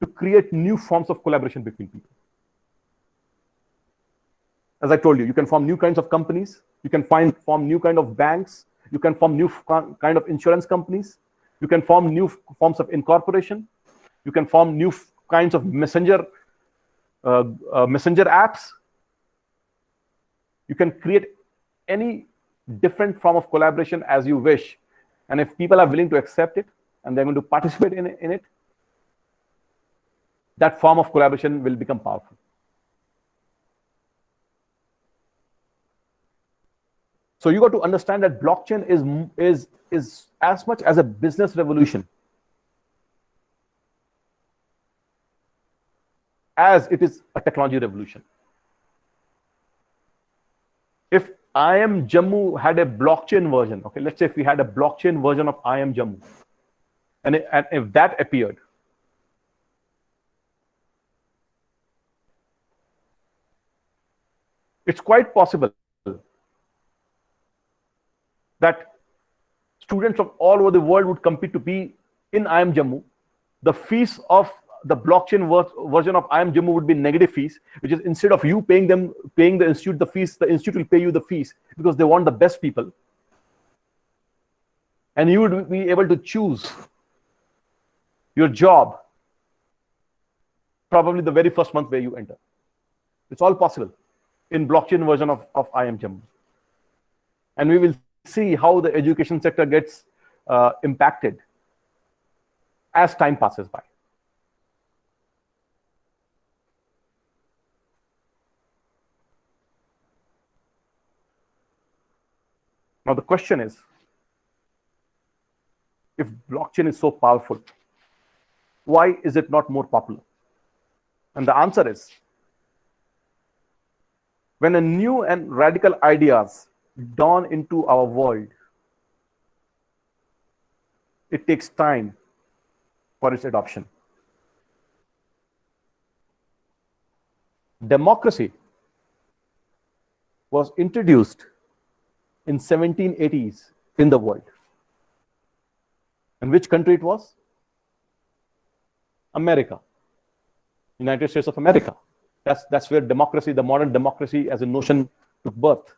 to create new forms of collaboration between people. As I told you, you can form new kinds of companies, you can form new kind of banks, you can form new kind of insurance companies, you can form new forms of incorporation, you can form new kinds of messenger apps. You can create any different form of collaboration as you wish. And if people are willing to accept it and they're going to participate in it, that form of collaboration will become powerful. So you got to understand that blockchain is as much as a business revolution as it is a technology revolution. If IIM Jammu had a blockchain version, okay, let's say if we had a blockchain version of IIM Jammu, and if that appeared, it's quite possible that students from all over the world would compete to be in IIM Jammu. The fees of the blockchain version of IIM Jammu would be negative fees, which is instead of you paying the institute the fees, the institute will pay you the fees because they want the best people. And you would be able to choose your job probably the very first month where you enter. It's all possible in blockchain version of IIM Jammu. And we will see how the education sector gets impacted as time passes by. Now the question is, if blockchain is so powerful, why is it not more popular? And the answer is, when a new and radical ideas dawn into our world, it takes time for its adoption. Democracy was introduced in 1780s in the world. And which country it was? America, United States of America. That's where democracy, the modern democracy as a notion, took birth.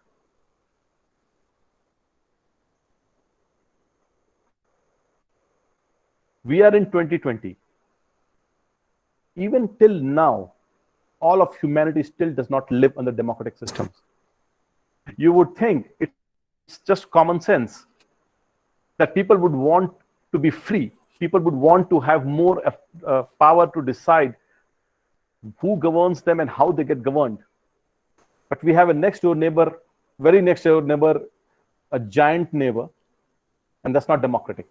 We are in 2020. Even till now, all of humanity still does not live under democratic systems. You would think it's just common sense that people would want to be free. People would want to have more power to decide who governs them and how they get governed. But we have a next door neighbor, very next door neighbor, a giant neighbor, and that's not democratic.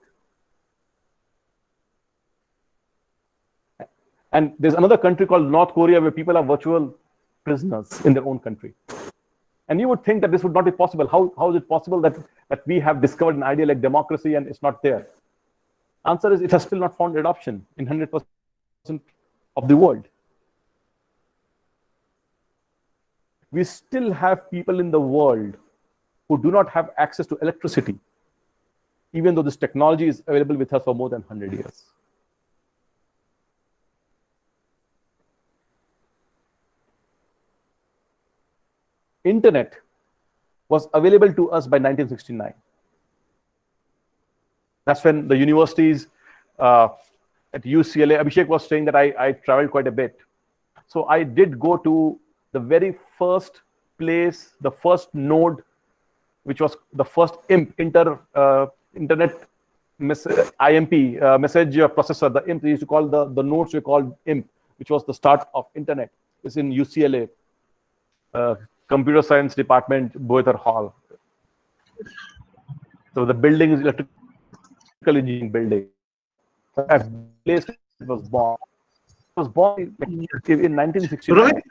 And there's another country called North Korea where people are virtual prisoners in their own country. And you would think that this would not be possible. How is it possible that we have discovered an idea like democracy and it's not there? Answer is, it has still not found adoption in 100% of the world. We still have people in the world who do not have access to electricity, even though this technology is available with us for more than 100 years. Internet was available to us by 1969. That's when the universities at UCLA, Abhishek was saying that I traveled quite a bit. So I did go to the very first place, the first node, which was the first IMP, Internet IMP, message processor, the IMP, they used to call the nodes were called IMP, which was the start of Internet. It's in UCLA. Computer Science Department, Boether Hall. So the building is electrical engineering building. That place it was born. It was born in 1969.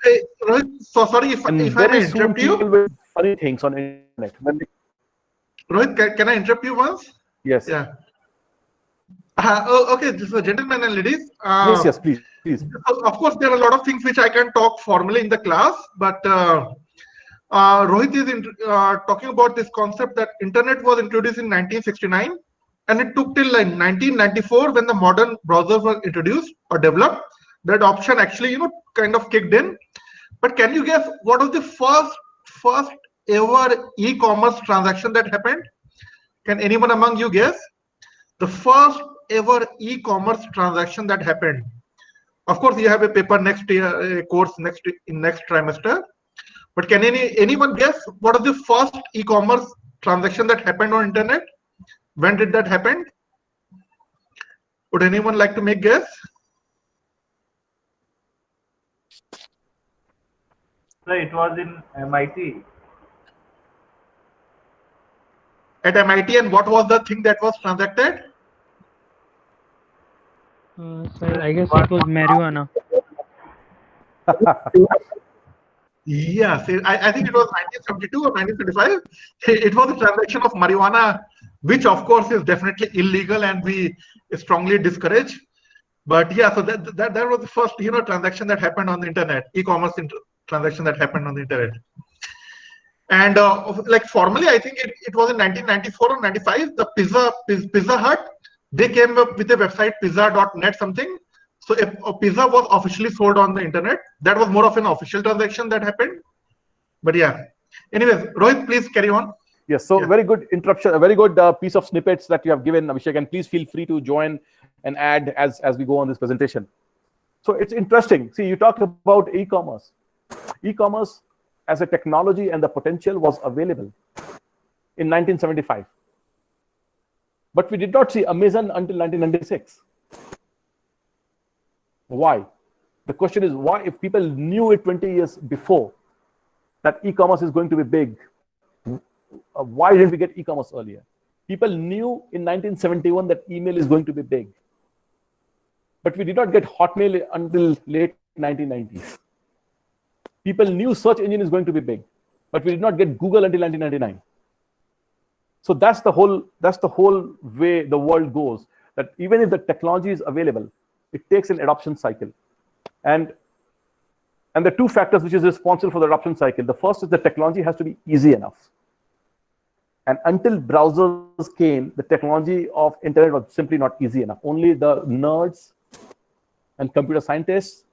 Rohit, so sorry if I may interrupt you. People will funny things on internet. Rohit, can I interrupt you once? Yes. Yeah. Okay, so gentlemen and ladies. Yes, please. Of course, there are a lot of things which I can talk formally in the class, but Rohit is talking about this concept that internet was introduced in 1969 and it took till 1994 when the modern browsers were introduced or developed. the adoption actually, kind of kicked in. But can you guess what was the first ever e-commerce transaction that happened? Can anyone among you guess the first ever e-commerce transaction that happened? Of course, you have a paper next year, a course next trimester. But can anyone guess what is the first e-commerce transaction that happened on internet? When did that happen? Would anyone like to make guess? So it was in MIT. At MIT, and what was the thing that was transacted? Sir, I guess it was marijuana. Yes, I think it was 1972 or 1975. It was a transaction of marijuana, which of course is definitely illegal and we strongly discourage. But yeah, so that was the first transaction that happened on the internet, e-commerce transaction that happened on the internet. And like formally, I think it was in 1994 or 95. The Pizza Hut, they came up with a website, pizza.net something. So a pizza was officially sold on the internet. That was more of an official transaction that happened. But yeah. Anyways, Rohit, please carry on. Yes, so very good interruption, a very good piece of snippets that you have given, Abhishek, and please feel free to join and add as we go on this presentation. So it's interesting. See, you talked about e-commerce. E-commerce as a technology and the potential was available in 1975. But we did not see Amazon until 1996. Why? The question is why, if people knew it 20 years before that e-commerce is going to be big, why didn't we get e-commerce earlier? People knew in 1971 that email is going to be big. But we did not get Hotmail until late 1990s. People knew search engine is going to be big, but we did not get Google until 1999. So that's the whole way the world goes, that even if the technology is available, it takes an adoption cycle. And the two factors which is responsible for the adoption cycle, the first is the technology has to be easy enough. And until browsers came, the technology of internet was simply not easy enough. Only the nerds and computer scientists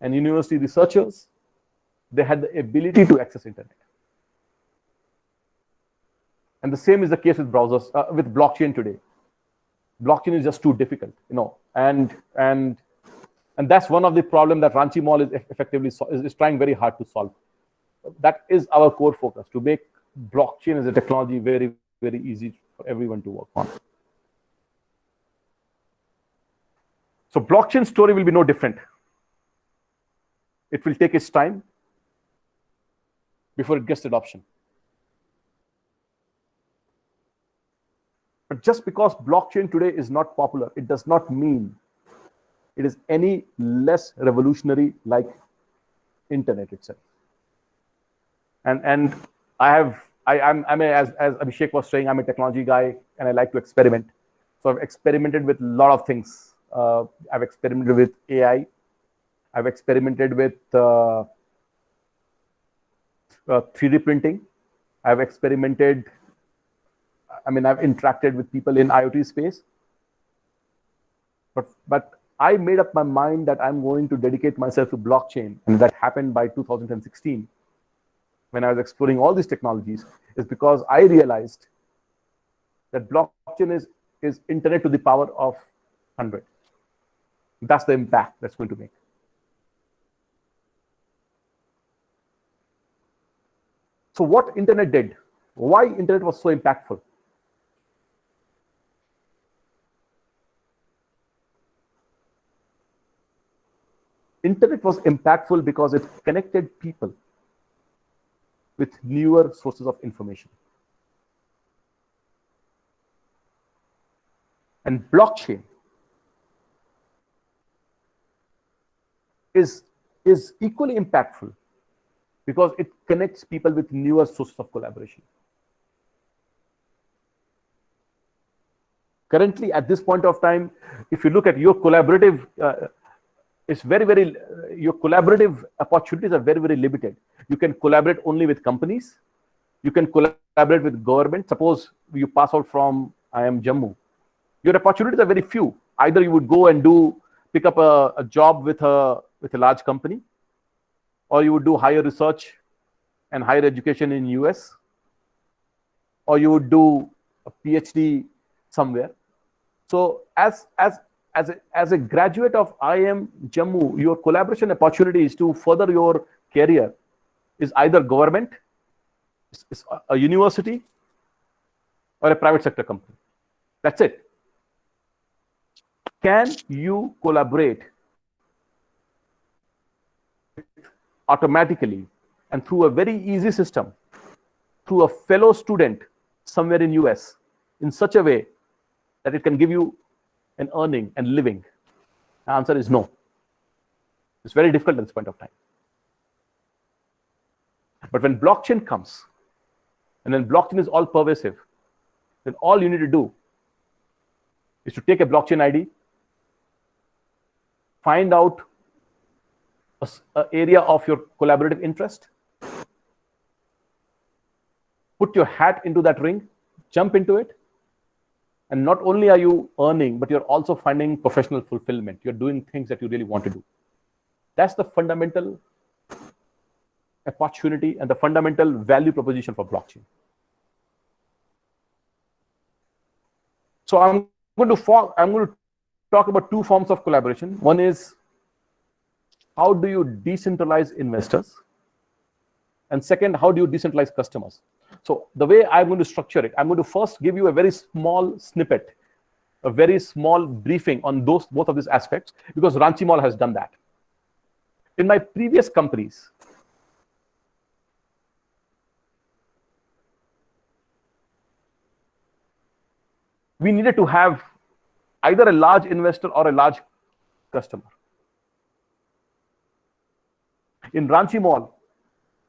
and university researchers, they had the ability to access internet. And the same is the case with browsers, with blockchain today. Blockchain is just too difficult, and that's one of the problems that RanchiMall is effectively is trying very hard to solve. That is our core focus, to make blockchain as a technology very, very easy for everyone to work on. So blockchain story will be no different. It will take its time before it gets adoption. But just because blockchain today is not popular, it does not mean it is any less revolutionary like internet itself. And as Abhishek was saying, I'm a technology guy and I like to experiment. So I've experimented with a lot of things. I've experimented with AI. I've experimented with 3D printing. I've experimented, I've interacted with people in IoT space. But I made up my mind that I'm going to dedicate myself to blockchain. And that happened by 2016. When I was exploring all these technologies, is because I realized that blockchain is internet to the power of 100. That's the impact that's going to make. So what internet did? Why internet was so impactful? Internet was impactful because it connected people with newer sources of information. And blockchain is equally impactful because it connects people with newer sources of collaboration. Currently, at this point of time, if you look at your collaborative, your collaborative opportunities are very, very limited. You can collaborate only with companies. You can collaborate with government. Suppose you pass out from IIM Jammu. Your opportunities are very few. Either you would go and do pick up a job with a large company, or you would do higher research and higher education in US, or you would do a PhD somewhere. So as a graduate of IIM Jammu, your collaboration opportunities to further your career is either government, is a university, or a private sector company. That's it. Can you collaborate automatically and through a very easy system, through a fellow student somewhere in US, in such a way that it can give you an earning and living? The answer is no. It's very difficult at this point of time. But when blockchain comes, and when blockchain is all pervasive, then all you need to do is to take a blockchain ID, find out an area of your collaborative interest, put your hat into that ring, jump into it, and not only are you earning, but you're also finding professional fulfillment. You're doing things that you really want to do. That's the fundamental opportunity and the fundamental value proposition for blockchain. So I'm going to talk about two forms of collaboration. One is, how do you decentralize investors? And second, how do you decentralize customers? So the way I'm going to structure it, I'm going to first give you a very small snippet, a very small briefing on both of these aspects, because RanchiMall has done that. In my previous companies, we needed to have either a large investor or a large customer. In RanchiMall,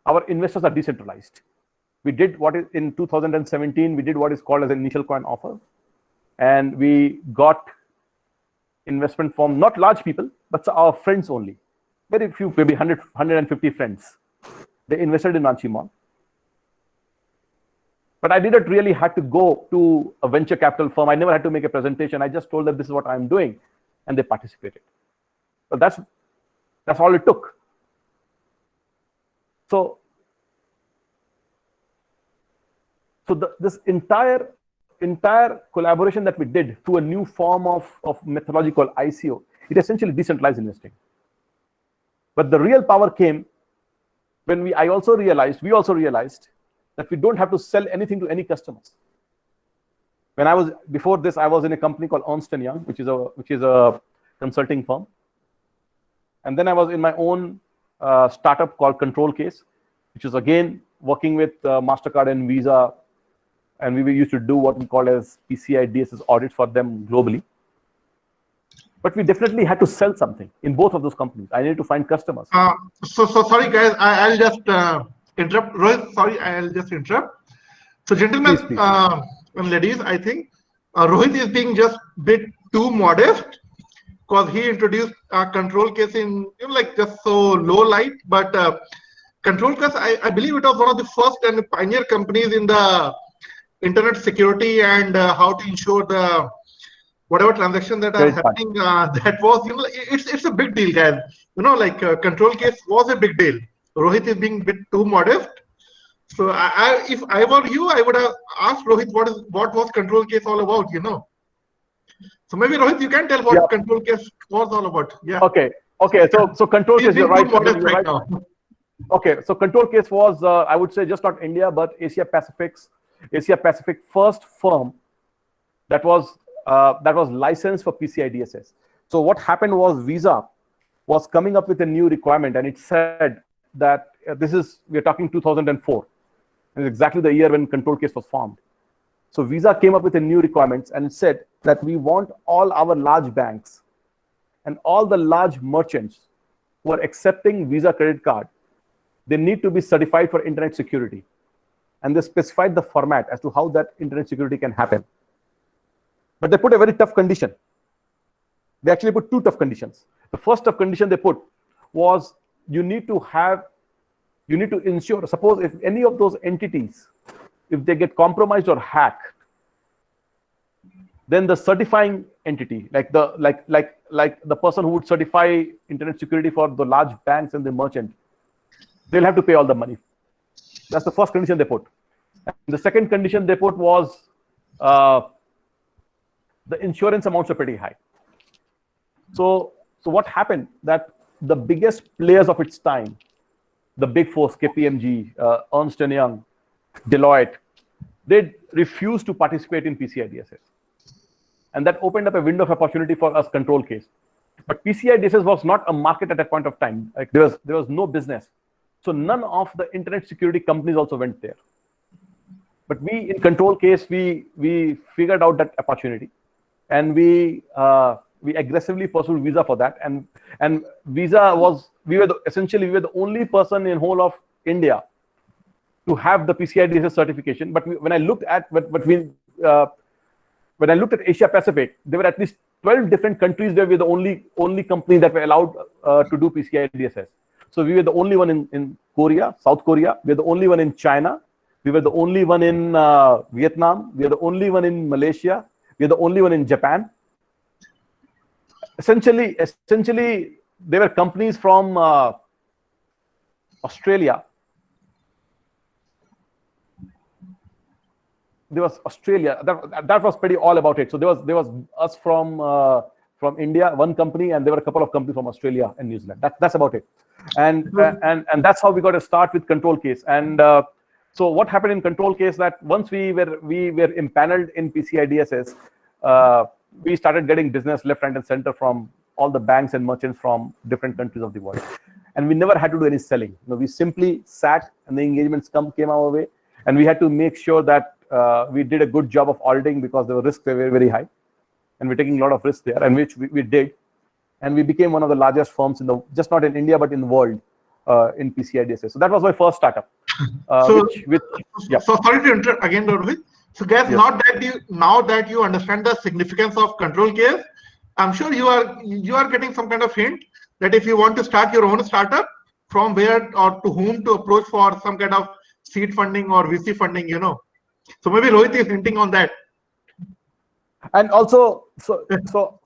our investors are decentralized. We did what is in 2017, we did what is called as an initial coin offer. And we got investment from not large people, but our friends only. Very few, maybe 100, 150 friends. They invested in RanchiMall. But I didn't really have to go to a venture capital firm. I never had to make a presentation. I just told them this is what I'm doing, and they participated. So that's all it took. So this entire collaboration that we did through a new form of methodology called ICO, it essentially decentralized investing. But the real power came when we also realized that we don't have to sell anything to any customers. Before this, I was in a company called Ernst & Young, which is a consulting firm. And then I was in my own startup called Control Case, which is again working with MasterCard and Visa. And we used to do what we call as PCI DSS audits for them globally. But we definitely had to sell something in both of those companies. I needed to find customers. So sorry, guys, I'll just interrupt. Rohit, sorry, I'll just interrupt. So gentlemen, please. And ladies, I think Rohit is being just a bit too modest, because he introduced Control Case in just so low light. But Control Case, I believe it was one of the first and pioneer companies in the internet security and how to ensure the whatever transaction that are happening. That was, it's a big deal, guys. Control Case was a big deal. Rohit is being a bit too modest. So if I were you, I would have asked Rohit what was Control Case all about, So maybe Rohit, you can tell what Control Case was all about. Yeah. Okay. So Control Case, you're right. Right now. Okay. So Control Case was, I would say, just not India, but Asia Pacific first firm that was licensed for PCI DSS. So what happened was Visa was coming up with a new requirement, and it said that we're talking 2004, and it's exactly the year when Control Case was formed. So Visa came up with a new requirements, and it said that we want all our large banks and all the large merchants who are accepting Visa credit card, they need to be certified for internet security. And they specified the format as to how that internet security can happen. But they put a very tough condition. They actually put two tough conditions. The first tough condition they put was you need to ensure, suppose if any of those entities, if they get compromised or hacked, Then the certifying entity, like the person who would certify internet security for the large banks and the merchant, they'll have to pay all the money. That's the first condition they put. And the second condition they put was the insurance amounts are pretty high. So what happened that the biggest players of its time, the big four, KPMG, Ernst & Young, Deloitte, they refused to participate in PCI DSS. And that opened up a window of opportunity for us, control case. But PCI DSS was not a market at that point of time. Like there was no business. So none of the internet security companies also went there. But we, in control case, we figured out that opportunity, and we aggressively pursued visa for that. And visa was, essentially we were the only person in whole of India to have the PCI DSS certification. But when I looked at when I looked at Asia Pacific, there were at least 12 different countries where we were the only company that were allowed to do PCI DSS. So we were the only one in Korea, South Korea. We were the only one in China. We were the only one in Vietnam. We were the only one in Malaysia. We were the only one in Japan. Essentially, there were companies from Australia. There was Australia. That was pretty all about it. So there was us from India, one company, and there were a couple of companies from Australia and New Zealand. That's about it. And that's how we got to start with control case. And so what happened in control case, that once we were impaneled in PCI DSS, we started getting business left, right, and center from all the banks and merchants from different countries of the world. And we never had to do any selling. We simply sat, and the engagements came our way, and we had to make sure that we did a good job of auditing, because the risks were very, very high, and we're taking a lot of risks there, and which we did. And we became one of the largest firms just not in India, but in the world in PCI DSS. So that was my first startup. So sorry to interrupt again, Rohit. So guys, yes. Now that you understand the significance of control case, I'm sure you are getting some kind of hint that if you want to start your own startup, from where or to whom to approach for some kind of seed funding or VC funding, So maybe Rohit is hinting on that. And also, so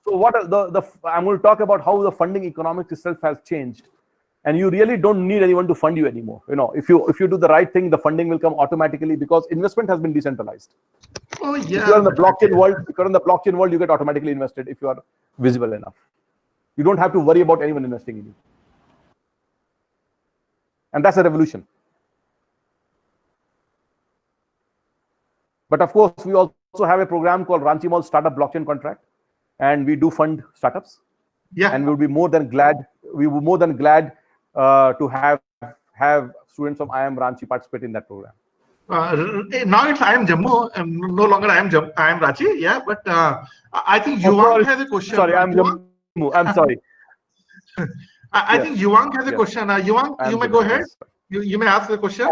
what I'm going to talk about how the funding economics itself has changed, and you really don't need anyone to fund you anymore. If you do the right thing, the funding will come automatically, because investment has been decentralized. Oh yeah. If you're in the blockchain world, you get automatically invested if you are visible enough. You don't have to worry about anyone investing in you, and that's a revolution. But of course, we also have a program called RanchiMall Startup Blockchain Contract, and we do fund startups. Yeah. And we would be more than glad. We were more than glad to have students from IIM Ranchi participate in that program. Now it's IIM Jammu, no longer IIM Ranchi. Yeah, but I think Yuang has a question. Sorry, I'm Jammu. I'm sorry. I think Yuang has a question. Yuang, you may go ahead. You may ask the question.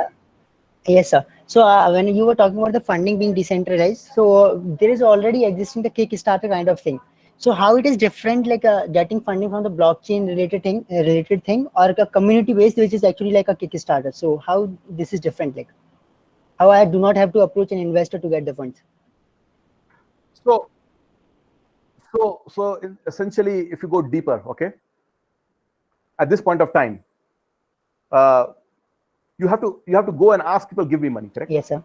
Yes, sir. So when you were talking about the funding being decentralized, so there is already existing the Kickstarter kind of thing. So how it is different, like getting funding from the blockchain related thing, or a community based, which is actually like a Kickstarter. So how this is different, like how I do not have to approach an investor to get the funds. So essentially, if you go deeper, okay, at this point of time, you have to go and ask people, give me money, correct? Yes, sir.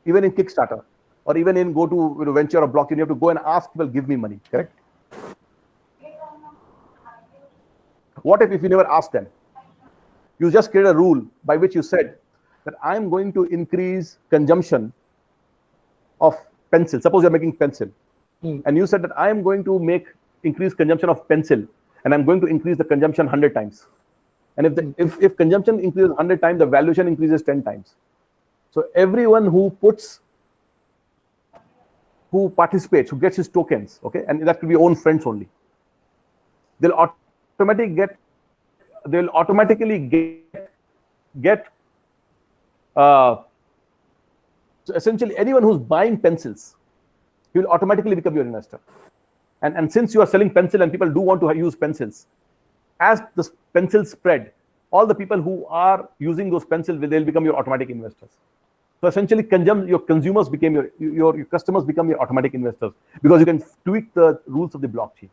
Even in Kickstarter, or even in go to venture or blockchain, you have to go and ask people, give me money, correct? What if you never ask them? You just create a rule by which you said that I'm going to increase consumption of pencil. Suppose you're making pencil, and you said that I am going to increase consumption of pencil, and I'm going to increase the consumption 100 times. And if consumption increases 100 times, the valuation increases 10 times. So everyone who participates, who gets his tokens, okay, and that could be own friends only, they'll automatically get so essentially anyone who's buying pencils, he will automatically become your investor. And since you are selling pencil and people do want to use pencils, as the pencils spread, all the people who are using those pencils, they'll become your automatic investors. So essentially, your consumers became your customers become your automatic investors because you can tweak the rules of the blockchain.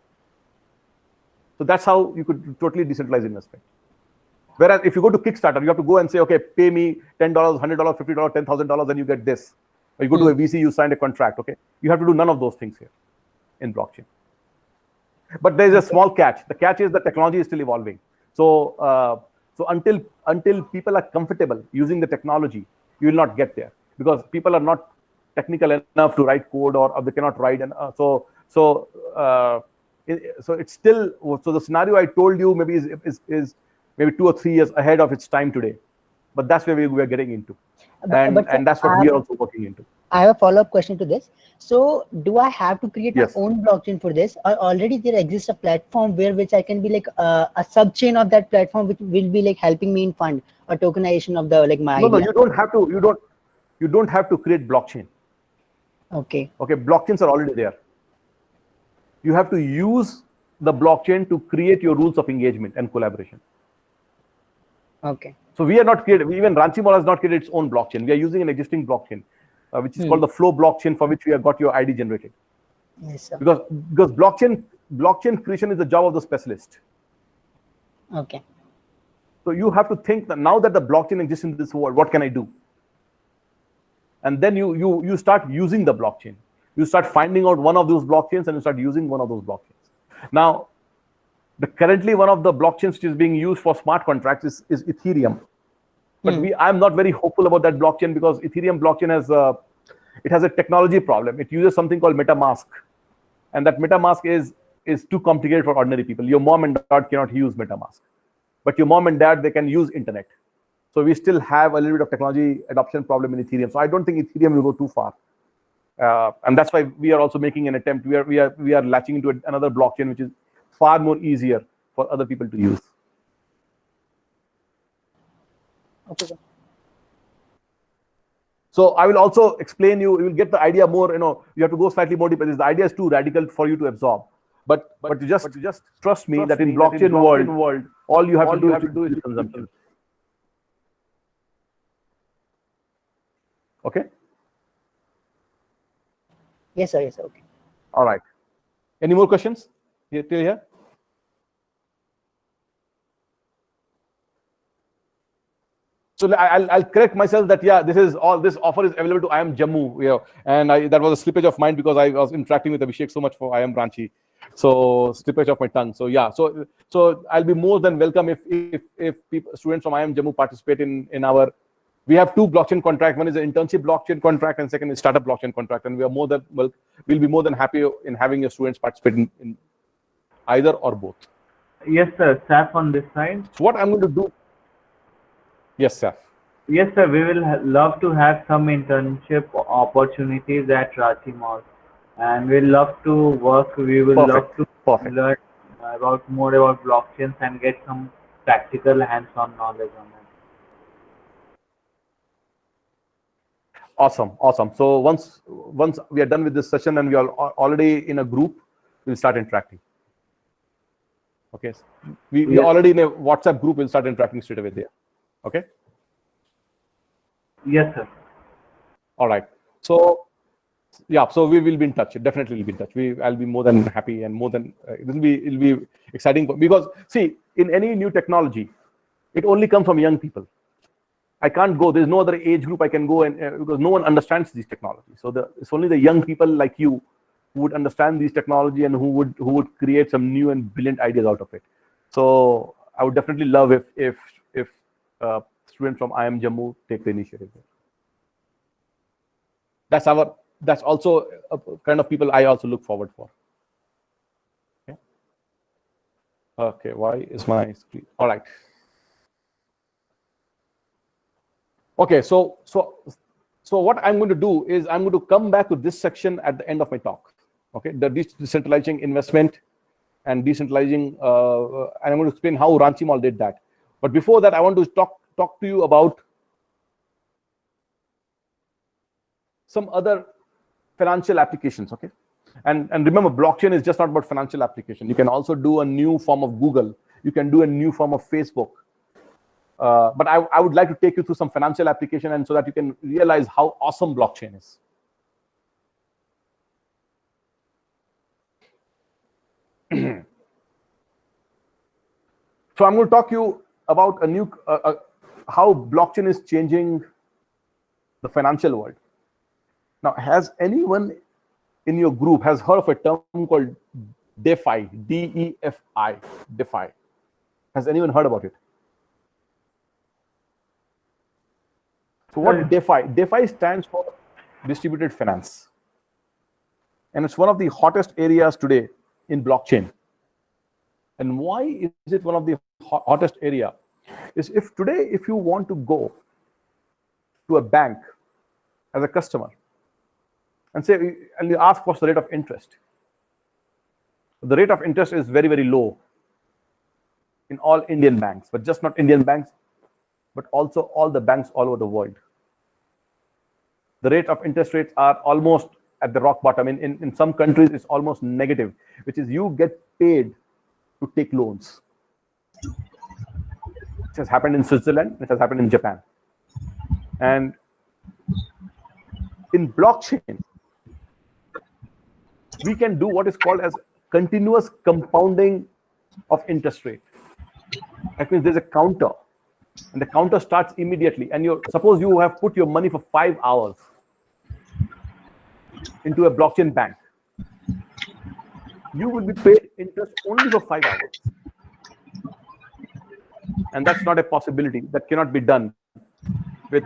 So that's how you could totally decentralize investment. Whereas if you go to Kickstarter, you have to go and say, okay, pay me $10, $100, $50, $10,000, and you get this. Or you go to a VC, you signed a contract. Okay, you have to do none of those things here in blockchain. But there is a small catch. The catch is the technology is still evolving. So until people are comfortable using the technology, you will not get there because people are not technical enough to write code or they cannot write. And so it's still, so the scenario I told you maybe is maybe 2 or 3 years ahead of its time today. But that's where we are getting into. And that's what we are also working into. I have a follow-up question to this. So do I have to create my own blockchain for this, or already there exists a platform which I can be like a sub-chain of that platform, which will be like helping me in fund or tokenization of the my idea? No, you don't have to. You don't have to create blockchain. Okay. Okay, blockchains are already there. You have to use the blockchain to create your rules of engagement and collaboration. Okay. So we are not creating. Even RanchiMall has not created its own blockchain. We are using an existing blockchain, which is called the Flow blockchain, for which we have got your ID generated. Yes, sir. Because blockchain creation is the job of the specialist. Okay. So you have to think that now that the blockchain exists in this world, what can I do? And then you start using the blockchain. You start finding out one of those blockchains and you start using one of those blockchains. Now, currently one of the blockchains which is being used for smart contracts is Ethereum. But I'm not very hopeful about that blockchain because Ethereum blockchain has a technology problem. It uses something called MetaMask, and that MetaMask is too complicated for ordinary people. Your mom and dad cannot use MetaMask, but your mom and dad, they can use internet. So we still have a little bit of technology adoption problem in Ethereum. So I don't think Ethereum will go too far, and that's why we are also making an attempt. We are latching into another blockchain which is far more easier for other people to use. Okay, sir. So I will also explain you will get the idea more, you have to go slightly more deeper. The idea is too radical for you to absorb. But you just trust me that in blockchain world, all you have to do is consumption. Okay? Yes, sir. Yes, sir. Okay. All right. Any more questions? Till here? So I'll correct myself that this offer is available to IIM Jammu, and that was a slippage of mine because I was interacting with Abhishek so much for IIM Ranchi, so slippage of my tongue. So so I'll be more than welcome if students from IIM Jammu participate in our. We have 2 blockchain contracts. One is an internship blockchain contract, and second is startup blockchain contract. And we'll be more than happy in having your students participate in either or both. Yes, sir. Staff on this side. So what I'm going to do. Yes, sir. Yes, sir. We will love to have some internship opportunities at RanchiMall, and we'll love to work. We will love to learn more about blockchains and get some practical hands-on knowledge on it. Awesome. So once we are done with this session and we are already in a group, we'll start interacting. Okay. We already in a WhatsApp group. We'll start interacting straight away there. Okay. Yes, sir. All right. So so we will be in touch. Definitely will be in touch. I'll be more than happy and more than it'll be exciting because see, in any new technology, it only comes from young people. I can't go. There's no other age group I can go and because no one understands these technologies. So it's only the young people like you who would understand these technology and who would create some new and brilliant ideas out of it. So I would definitely love if students from IIM Jammu take the initiative. That's also a kind of people I also look forward for. Okay, why is my screen? All right. Okay, so what I'm going to do is I'm going to come back to this section at the end of my talk. Okay, the decentralizing investment and decentralizing, and I'm going to explain how RanchiMall did that. But before that, I want to talk to you about some other financial applications. Okay, and remember, blockchain is just not about financial application. You can also do a new form of Google. You can do a new form of Facebook. But I would like to take you through some financial application, and so that you can realize how awesome blockchain is. So I'm going to talk to you about a new how blockchain is changing the financial world. Now, has anyone in your group has heard of a term called DeFi? D-E-F-I, DeFi. Has anyone heard about it? So what DeFi? DeFi stands for distributed finance, and it's one of the hottest areas today in blockchain. And why is it one of the hottest area? Is if you want to go to a bank as a customer and you ask what's the rate of interest, the rate of interest is very, very low in all Indian banks, but just not Indian banks, but also all the banks all over the world. The rate of interest rates are almost at the rock bottom. In some countries, it's almost negative, which is you get paid to take loans. It has happened in Switzerland, it has happened in Japan. And in blockchain, we can do what is called as continuous compounding of interest rate. That means there's a counter, and the counter starts immediately. And suppose you have put your money for 5 hours into a blockchain bank. You will be paid interest only for 5 hours. And that's not a possibility. That cannot be done with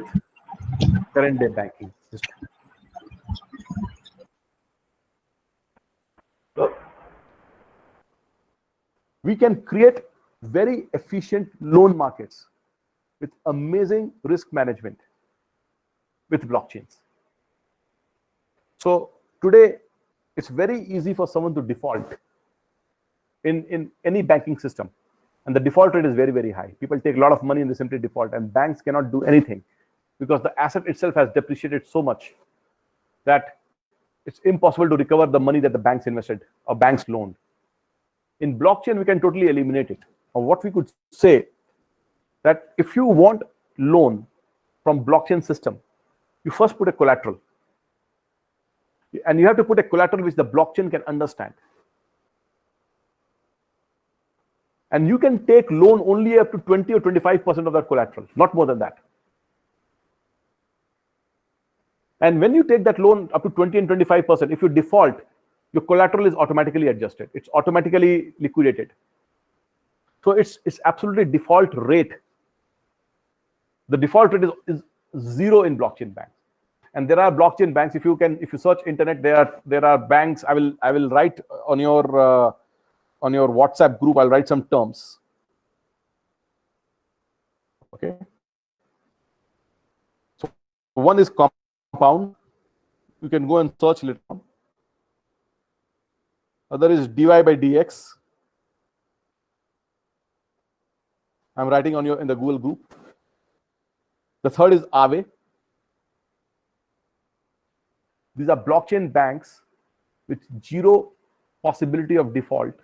current day banking system. We can create very efficient loan markets with amazing risk management with blockchains. So today, it's very easy for someone to default in any banking system. And the default rate is very, very high. People take a lot of money and they simply default, and banks cannot do anything because the asset itself has depreciated so much that it's impossible to recover the money that the banks invested or banks loaned. In blockchain, we can totally eliminate it. Or what we could say that if you want loan from blockchain system, you first put a collateral. And you have to put a collateral which the blockchain can understand. And you can take loan only up to 20 or 25% of that collateral, not more than that. And when you take that loan up to 20 and 25%, if you default, your collateral is automatically adjusted. It's automatically liquidated. So it's absolutely default rate. The default rate is zero in blockchain banks. And there are blockchain banks. If you search internet, there are banks. I will write on your WhatsApp group. I'll write some terms. Okay. So one is compound. You can go and search later on. Other is dy by dx. I'm writing in the Google group. The third is Aave. These are blockchain banks with zero possibility of default,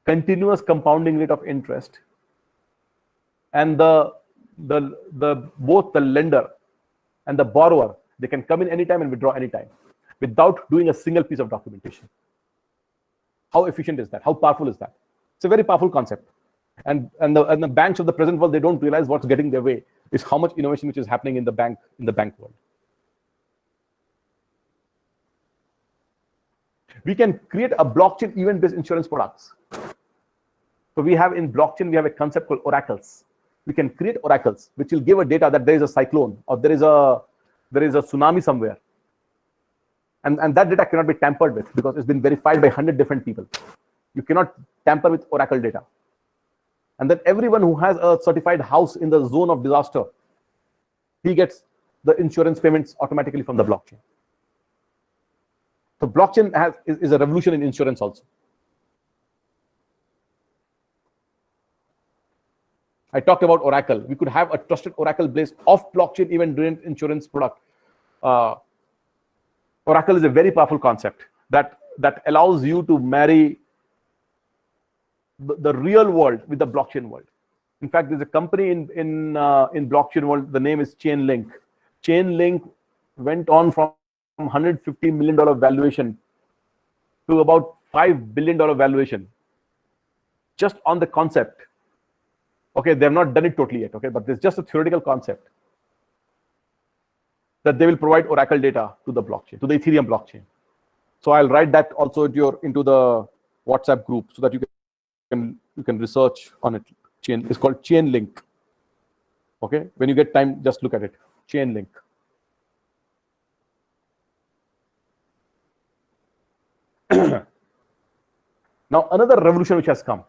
continuous compounding rate of interest, and both the lender and the borrower, they can come in anytime and withdraw anytime without doing a single piece of documentation. How efficient is that? How powerful is that? It's a very powerful concept. And the banks of the present world, they don't realize what's getting their way is how much innovation which is happening in the bank world. We can create a blockchain event-based insurance products. So we have in blockchain, we have a concept called oracles. We can create oracles which will give a data that there is a cyclone or there is a tsunami somewhere. And that data cannot be tampered with because it's been verified by 100 different people. You cannot tamper with oracle data. And then everyone who has a certified house in the zone of disaster, he gets the insurance payments automatically from the blockchain. So blockchain is a revolution in insurance also. I talked about Oracle. We could have a trusted Oracle based off blockchain event-driven insurance product. Oracle is a very powerful concept that allows you to marry the real world with the blockchain world. In fact, there's a company in blockchain world. The name is Chainlink. Chainlink went on from $150 million valuation to about $5 billion valuation, just on the concept. Okay, they have not done it totally yet. Okay, but there's just a theoretical concept that they will provide Oracle data to the blockchain, to the Ethereum blockchain. So I'll write that also into the WhatsApp group so that you can research on it. It's called Chainlink. Okay, when you get time, just look at it. Chainlink. Now another revolution which has come.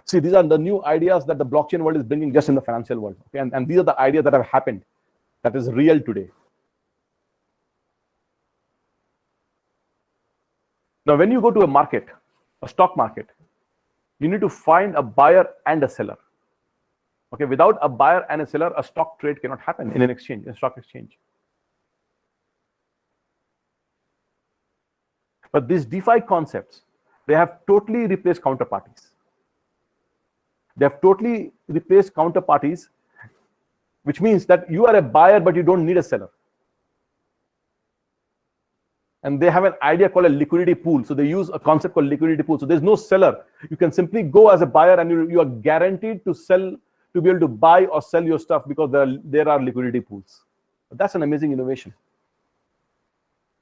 See, these are the new ideas that the blockchain world is bringing just in the financial world. Okay? And these are the ideas that have happened, that is real today. Now, when you go to a market, a stock market, you need to find a buyer and a seller. Okay, without a buyer and a seller, a stock trade cannot happen in an exchange, in a stock exchange. But these DeFi concepts, they have totally replaced counterparties. They have totally replaced counterparties, which means that you are a buyer, but you don't need a seller. And they have an idea called a liquidity pool. So they use a concept called liquidity pool. So there's no seller. You can simply go as a buyer and you are guaranteed to sell, to be able to buy or sell your stuff because there are liquidity pools. That's an amazing innovation.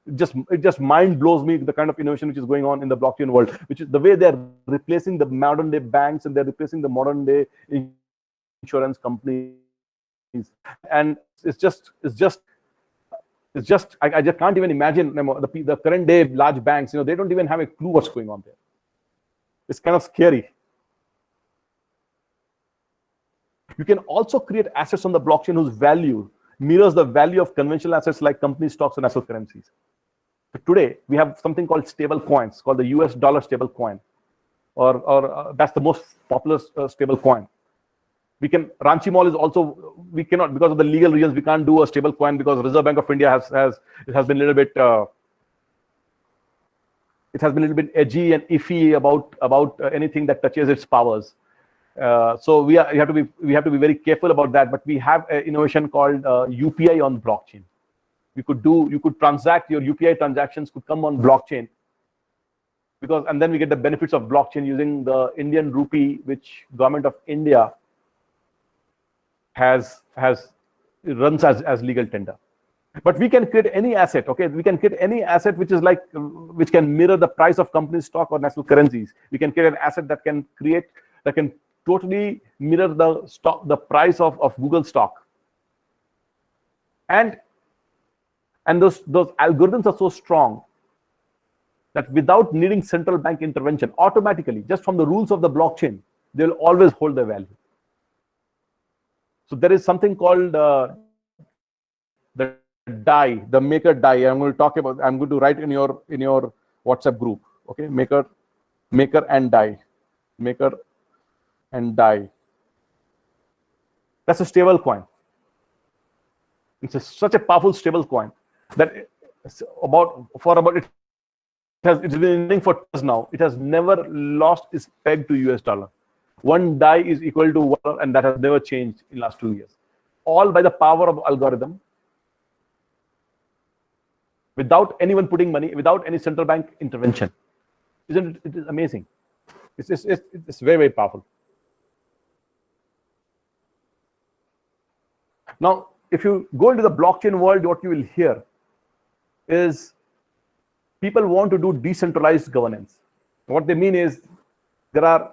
It just mind blows me the kind of innovation which is going on in the blockchain world, which is the way they're replacing the modern day banks and they're replacing the modern day insurance companies. And I just can't even imagine the current day large banks, they don't even have a clue what's going on there. It's kind of scary. You can also create assets on the blockchain whose value mirrors the value of conventional assets like company stocks and national currencies. So today, we have something called stable coins, called the US dollar stable coin, or that's the most popular stable coin. RanchiMall is also, we cannot, because of the legal reasons, we can't do a stable coin because Reserve Bank of India has been a little bit, it has been a little bit edgy and iffy about anything that touches its powers. So we have to be very careful about that. But we have an innovation called UPI on blockchain. You could transact, your UPI transactions could come on blockchain, and then we get the benefits of blockchain using the Indian rupee, which government of India runs as legal tender. But we can create any asset. Okay, we can create any asset which can mirror the price of company stock or national currencies. We can create an asset that can totally mirror the price of Google stock. And those algorithms are so strong that without needing central bank intervention, automatically, just from the rules of the blockchain, they'll always hold their value. So there is something called the DAI, the maker DAI. I'm going to write in your WhatsApp group. Okay, maker and DAI, maker and DAI. That's a stable coin. It's such a powerful stable coin that it's been running for years now. It has never lost its peg to US dollar. One DAI is equal to $1, and that has never changed in the last 2 years. All by the power of algorithm, without anyone putting money, without any central bank intervention. Isn't it? It is amazing. It's very, very powerful. Now, if you go into the blockchain world, what you will hear is people want to do decentralized governance. What they mean is there are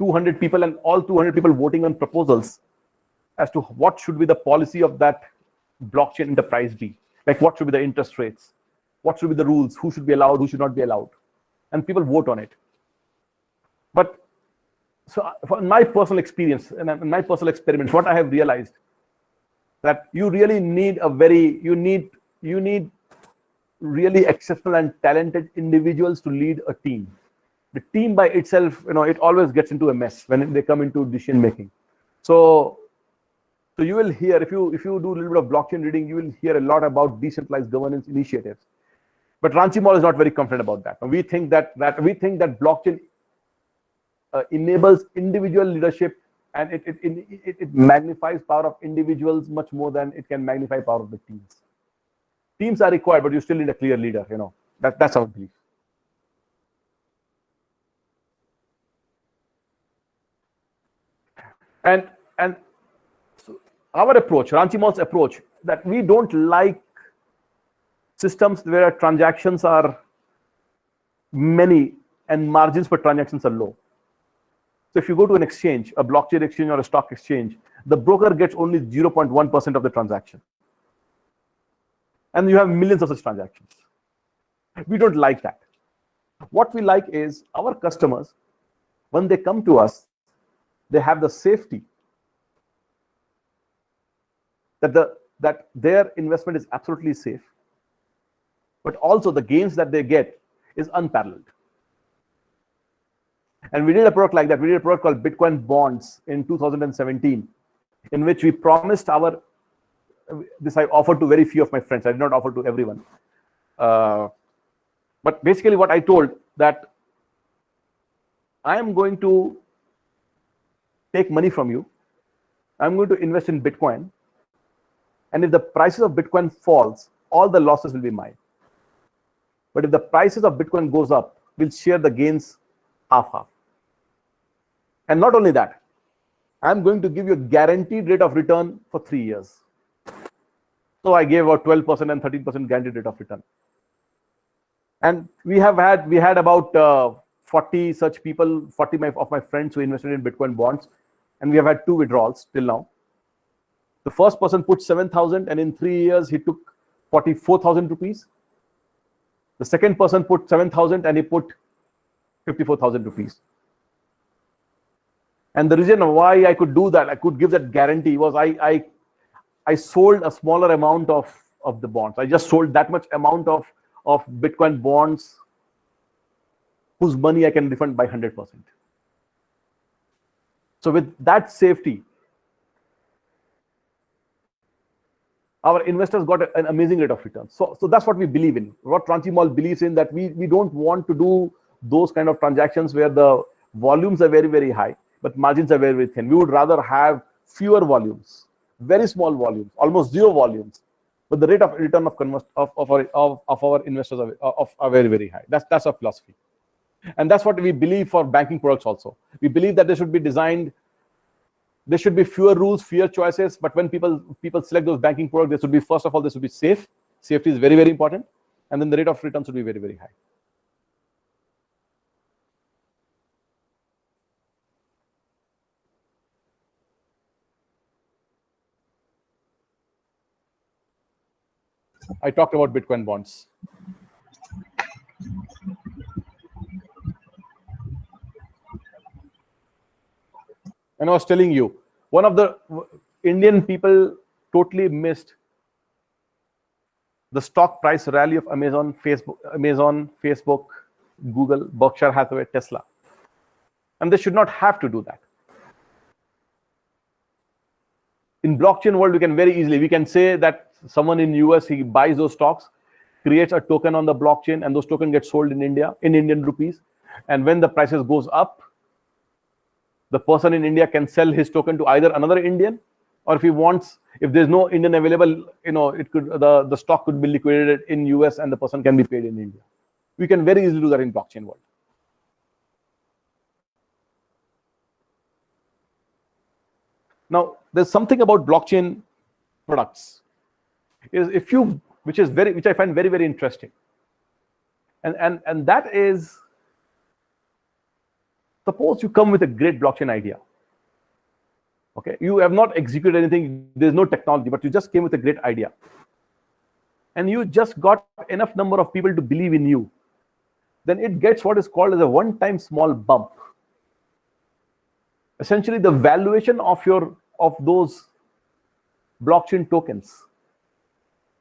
200 people and all 200 people voting on proposals as to what should be the policy of that blockchain enterprise be. Like what should be the interest rates? What should be the rules? Who should be allowed? Who should not be allowed? And people vote on it. But so from my personal experience and my personal experiments, what I have realized that you really need you need really exceptional and talented individuals to lead a team. The team by itself, it always gets into a mess when they come into decision making. So you will hear, if you do a little bit of blockchain reading, you will hear a lot about decentralized governance initiatives. But RanchiMall is not very confident about that. We think that blockchain enables individual leadership, and it magnifies power of individuals much more than it can magnify power of the teams. Teams are required, but you still need a clear leader. That's our belief. And so our approach, RanchiMall's approach, that we don't like systems where transactions are many and margins per transactions are low. So if you go to an exchange, a blockchain exchange or a stock exchange, the broker gets only 0.1% of the transaction. And you have millions of such transactions. We don't like that. What we like is our customers, when they come to us, they have the safety that their investment is absolutely safe, but also the gains that they get is unparalleled. And we did a product like that. We did a product called Bitcoin Bonds in 2017, in which we promised this I offered to very few of my friends. I did not offer to everyone. But basically what I told, that I am going to take money from you. I'm going to invest in Bitcoin. And if the prices of Bitcoin falls, all the losses will be mine. But if the prices of Bitcoin goes up, we'll share the gains half-half. And not only that, I'm going to give you a guaranteed rate of return for 3 years. So I gave about 12% and 13% guaranteed rate of return. And we had about 40 such people, 40 of my friends who invested in Bitcoin bonds, and we have had 2 withdrawals till now. The first person put 7,000, and in 3 years he took 44,000 rupees. The second person put 7,000 and he put 54,000 rupees. And the reason why I could do that, I could give that guarantee, was I sold a smaller amount of the bonds. I just sold that much amount of Bitcoin bonds whose money I can refund by 100%. So with that safety, our investors got an amazing rate of return. So that's what we believe in. What RanchiMall believes in, that we don't want to do those kind of transactions where the volumes are very, very high, but margins are very, very thin. We would rather have fewer volumes, very small volumes, almost zero volumes, but the rate of return of our investors are very, very high. That's our philosophy. And that's what we believe for banking products also. We believe that they should be designed, there should be fewer rules, fewer choices, but when people select those banking products, they should be, first of all, they should be safe. Safety is very, very important. And then the rate of return should be very, very high. I talked about Bitcoin bonds. And I was telling you, one of the Indian people totally missed the stock price rally of Amazon, Facebook, Google, Berkshire Hathaway, Tesla. And they should not have to do that. In blockchain world, we can say that someone in US, he buys those stocks, creates a token on the blockchain, and those tokens get sold in India in Indian rupees. And when the prices goes up, the person in India can sell his token to either another Indian, or if there's no Indian available, the stock could be liquidated in US and the person can be paid in India. We can very easily do that in blockchain world. Now, there's something about blockchain products, which I find very, very interesting. And that is, suppose you come with a great blockchain idea. Okay, you have not executed anything, there's no technology, but you just came with a great idea. And you just got enough number of people to believe in you. Then it gets what is called as a one-time small bump. Essentially, the valuation of those blockchain tokens,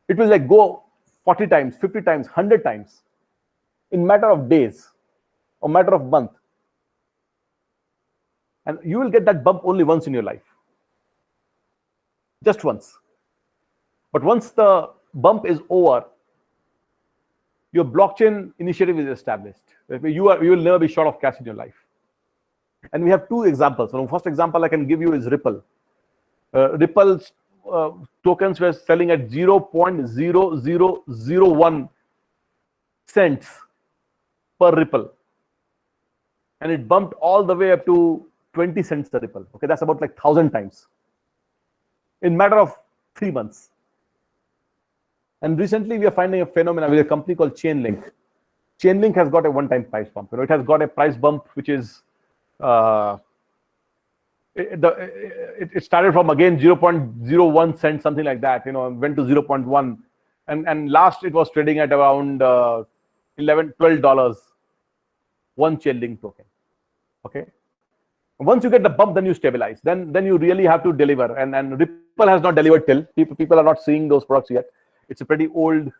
it will like go 40 times, 50 times, 100 times in matter of days or matter of month. And you will get that bump only once in your life. Just once. But once the bump is over, your blockchain initiative is established. You will never be short of cash in your life. And we have two examples. So the first example I can give you is Ripple. Ripple's tokens were selling at 0.0001 cents per Ripple. And it bumped all the way up to 20 cents a Ripple. Okay, that's about like 1,000 times in matter of 3 months. And recently we are finding a phenomenon with a company called Chainlink. Chainlink has got a one-time price bump. It has got a price bump which is it started from again 0.01 cents, something like that. Went to 0.1, and last it was trading at around $11-12 one Chainlink token. Okay. Once you get the bump, then you stabilize. Then you really have to deliver. And Ripple has not delivered till. People are not seeing those products yet. It's a pretty old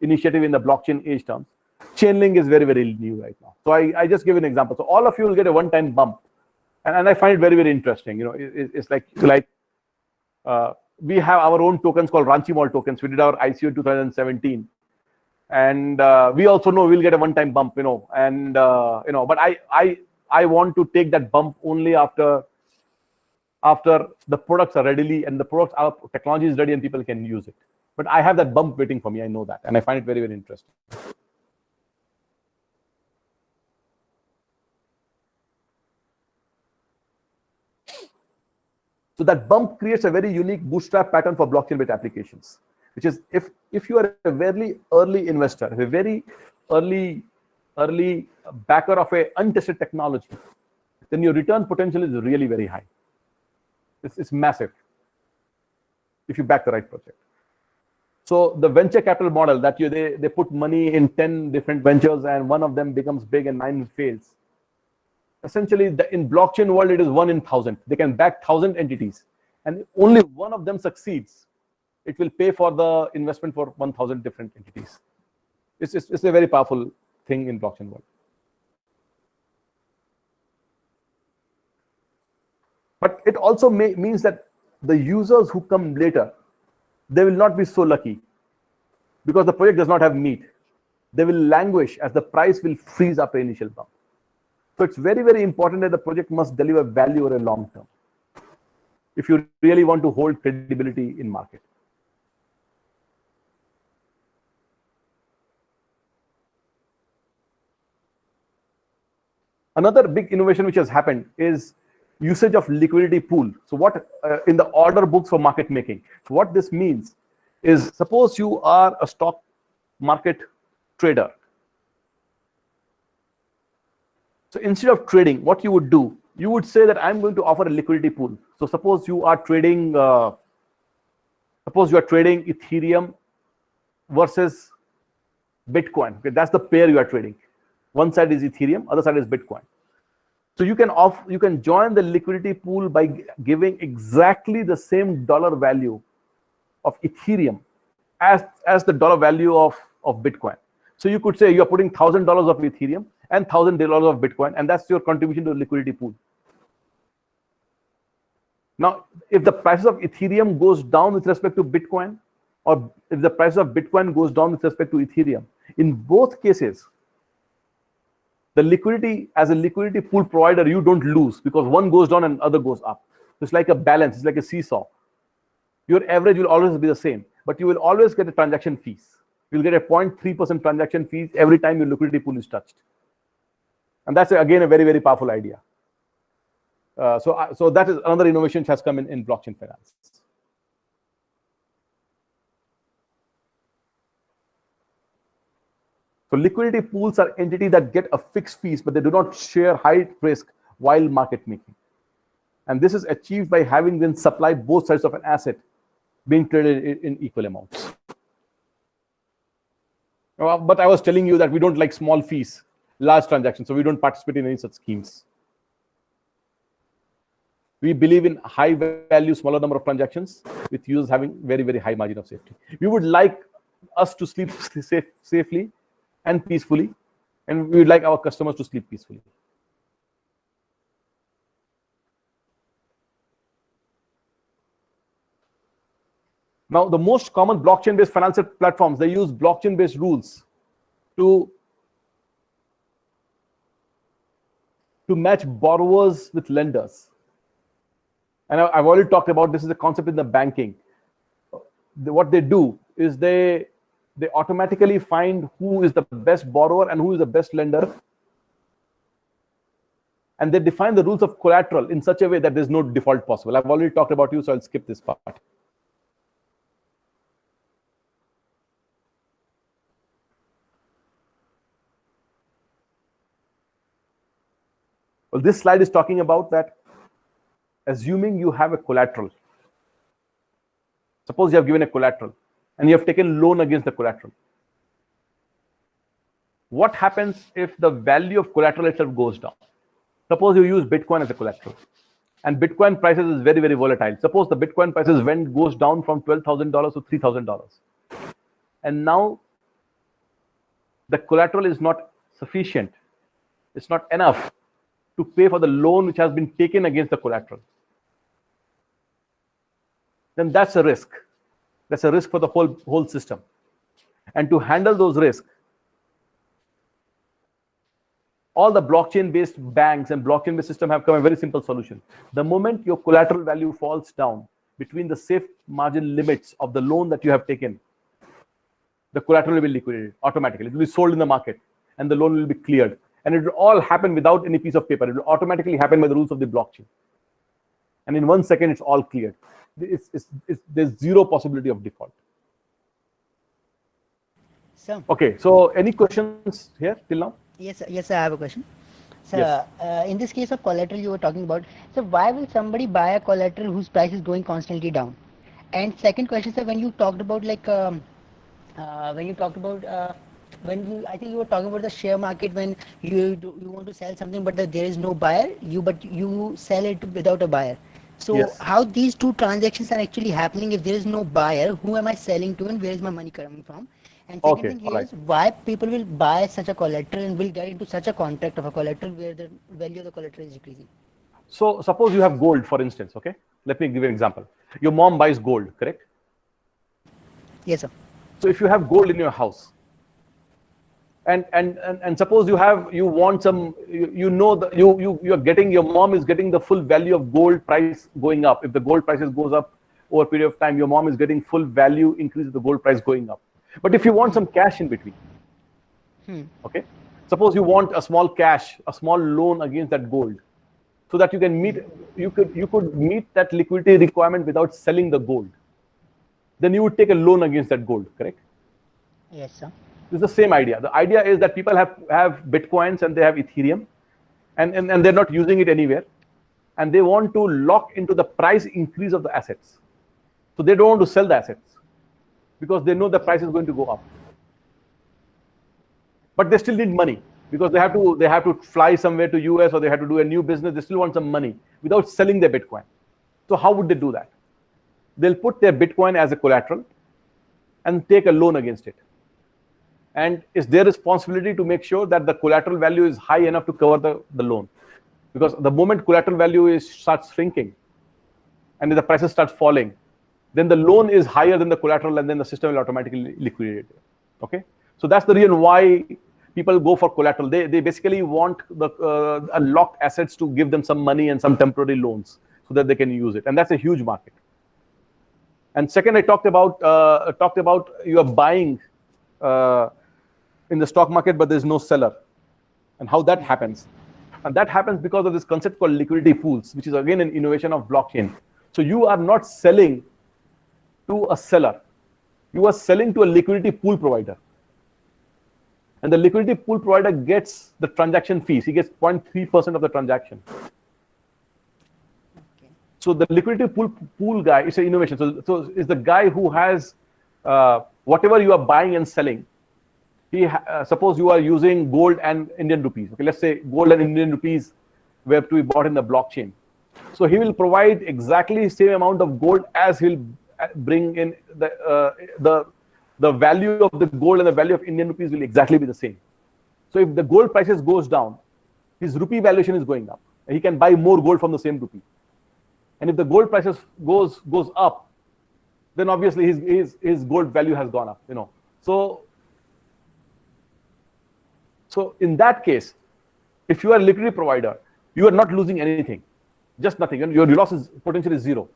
initiative in the blockchain age terms. Chainlink is very, very new right now. So I just give an example. So all of you will get a one-time bump. And I find it very, very interesting. It's like we have our own tokens called RanchiMall tokens. We did our ICO in 2017. And we also know we'll get a one-time bump, but I want to take that bump only after the products are ready and our technology is ready and people can use it. But I have that bump waiting for me. I know that, and I find it very, very interesting. So that bump creates a very unique bootstrap pattern for blockchain-based applications, which is if you are a very early investor, a very early backer of a untested technology, then your return potential is really very high. It's massive if you back the right project. So the venture capital model that they put money in 10 different ventures and one of them becomes big and 9 fails. Essentially, in blockchain world, it is 1 in 1,000. They can back 1,000 entities, and only one of them succeeds. It will pay for the investment for 1,000 different entities. It's a very powerful thing in blockchain world. But it also means that the users who come later, they will not be so lucky because the project does not have meat. They will languish as the price will freeze after initial bump. So it's very, very important that the project must deliver value over a long term if you really want to hold credibility in market. Another big innovation which has happened is usage of liquidity pool. So what in the order books for market making. So what this means is, suppose you are a stock market trader. So instead of trading, what you would do, you would say that I'm going to offer a liquidity pool. So suppose you are trading, Ethereum versus Bitcoin. Okay, that's the pair you are trading. One side is Ethereum, other side is Bitcoin. So you can join the liquidity pool by giving exactly the same dollar value of Ethereum as the dollar value of Bitcoin. So you could say you are putting $1,000 of Ethereum and $1,000 of Bitcoin, and that's your contribution to the liquidity pool. Now, if the price of Ethereum goes down with respect to Bitcoin, or if the price of Bitcoin goes down with respect to Ethereum, in both cases, the liquidity, as a liquidity pool provider, you don't lose because one goes down and other goes up. It's like a balance, it's like a seesaw. Your average will always be the same, but you will always get a transaction fees. You'll get a 0.3% transaction fees every time your liquidity pool is touched. And that's, again, a very, very powerful idea. So that is another innovation which has come in blockchain finance. So liquidity pools are entities that get a fixed fees, but they do not share high risk while market making. And this is achieved by having them supply both sides of an asset being traded in equal amounts. But I was telling you that we don't like small fees, large transactions, so we don't participate in any such schemes. We believe in high value, smaller number of transactions with users having very, very high margin of safety. We would like us to sleep safely and peacefully, and we would like our customers to sleep peacefully. Now, the most common blockchain-based financial platforms, they use blockchain-based rules to to match borrowers with lenders. And I've already talked about this is a concept in the banking. What they do is they automatically find who is the best borrower and who is the best lender. And they define the rules of collateral in such a way that there's no default possible. I've already talked about you, so I'll skip this part. Well, this slide is talking about that, assuming you have a collateral. Suppose you have given a collateral and you have taken loan against the collateral. What happens if the value of collateral itself goes down? Suppose you use Bitcoin as a collateral, and Bitcoin prices is very, very volatile. Suppose the Bitcoin prices goes down from $12,000 to $3,000, and now the collateral is not sufficient. It's not enough to pay for the loan which has been taken against the collateral. Then that's a risk. That's a risk for the whole system. And to handle those risks, all the blockchain-based banks and blockchain-based system have come a very simple solution. The moment your collateral value falls down between the safe margin limits of the loan that you have taken, the collateral will be liquidated automatically. It will be sold in the market, and the loan will be cleared. And it will all happen without any piece of paper. It will automatically happen by the rules of the blockchain. And in 1 second, it's all cleared. There's zero possibility of default. So, okay, so any questions here till now? Yes, sir, I have a question. So, Yes. In this case of collateral you were talking about, so why will somebody buy a collateral whose price is going constantly down? And second question, sir, when you talked about I think you were talking about the share market when you want to sell something, but there is no buyer, but you sell it without a buyer. So Yes. how these two transactions are actually happening? If there is no buyer, who am I selling to, and where is my money coming from? And second Okay, thing here alright. is why people will buy such a collateral and will get into such a contract of a collateral where the value of the collateral is decreasing. So suppose you have gold, for instance, okay? Let me give you an example. Your mom buys gold, correct? Yes, sir. So if you have gold in your house, and suppose you want some, your mom is getting the full value of gold price going up. If the gold prices goes up over a period of time, your mom is getting full value increase of the gold price going up. But if you want some cash in between, okay, suppose you want a small cash, a small loan against that gold, so that you can meet, you could meet that liquidity requirement without selling the gold. Then you would take a loan against that gold, correct? Yes, sir. It's the same idea. The idea is that people have Bitcoins and they have Ethereum, and they're not using it anywhere, and they want to lock into the price increase of the assets. So they don't want to sell the assets because they know the price is going to go up. But they still need money because they have to fly somewhere to US, or they have to do a new business. They still want some money without selling their Bitcoin. So how would they do that? They'll put their Bitcoin as a collateral and take a loan against it. And it's their responsibility to make sure that the collateral value is high enough to cover the loan. Because the moment collateral value starts shrinking and the prices start falling, then the loan is higher than the collateral, and then the system will automatically liquidate it. Okay? So that's the reason why people go for collateral. They basically want the locked assets to give them some money and some temporary loans so that they can use it. And that's a huge market. And second, I talked about you are buying in the stock market, but there's no seller, and how that happens. And that happens because of this concept called liquidity pools, which is again an innovation of blockchain. So you are not selling to a seller, you are selling to a liquidity pool provider. And the liquidity pool provider gets the transaction fees. He gets 0.3% of the transaction. Okay. So the liquidity pool guy is an innovation. So it's the guy who has whatever you are buying and selling. Suppose you are using gold and Indian rupees. Okay, let's say gold and Indian rupees were to be bought in the blockchain. So he will provide exactly the same amount of gold as he'll bring in the value of the gold, and the value of Indian rupees will exactly be the same. So if the gold prices goes down, his rupee valuation is going up. He can buy more gold from the same rupee. And if the gold prices goes up, then obviously his gold value has gone up. So in that case, if you are a liquidity provider, you are not losing anything, just nothing. And your loss is potentially zero,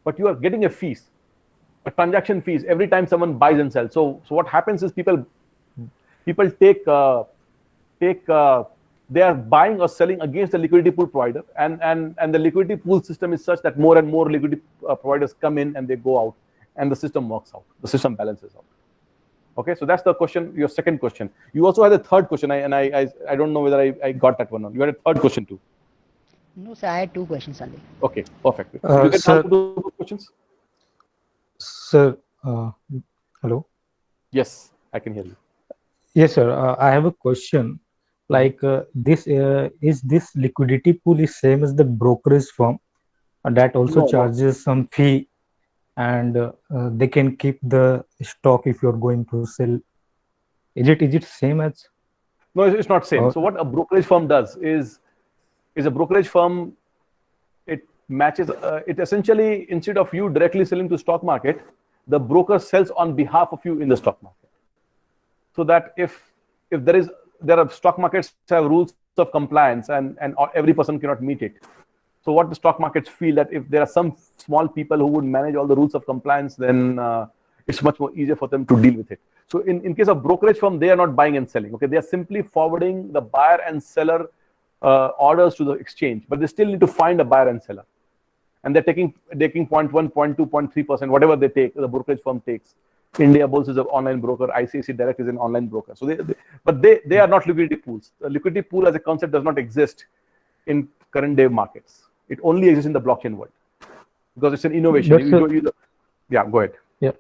but you are getting a fees, a transaction fees every time someone buys and sells. So what happens is people take they are buying or selling against the liquidity pool provider, and the liquidity pool system is such that more and more liquidity providers come in and they go out, and the system works out, the system balances out. Okay, so that's the question, your second question. You also had a third question, I don't know whether I got that one on. You had a third question too. No, sir, I had two questions only. Okay, perfect. Did you get Sir, answer to those questions? Sir, hello. Yes, I can hear you. Yes, sir. I have a question. Like this, is this liquidity pool is same as the brokerage firm that also No, charges some fee, and they can keep the stock if you're going to sell. Is it same as? no, it's not same. So what a brokerage firm does is a brokerage firm, it matches, it essentially, instead of you directly selling to stock market, the broker sells on behalf of you in the stock market. So that if there are stock markets have rules of compliance, and every person cannot meet it. So what the stock markets feel that if there are some small people who would manage all the rules of compliance, then it's much more easier for them to deal with it. So in case of brokerage firm, they are not buying and selling. Okay, they are simply forwarding the buyer and seller orders to the exchange, but they still need to find a buyer and seller, and they're taking 0.1, 0.2, 0.3%, whatever they take, the brokerage firm takes. India Bulls is an online broker. ICICI Direct is an online broker. So they are not liquidity pools. The liquidity pool as a concept does not exist in current day markets. It only exists in the blockchain world because it's an innovation. Yeah, go ahead. Yeah.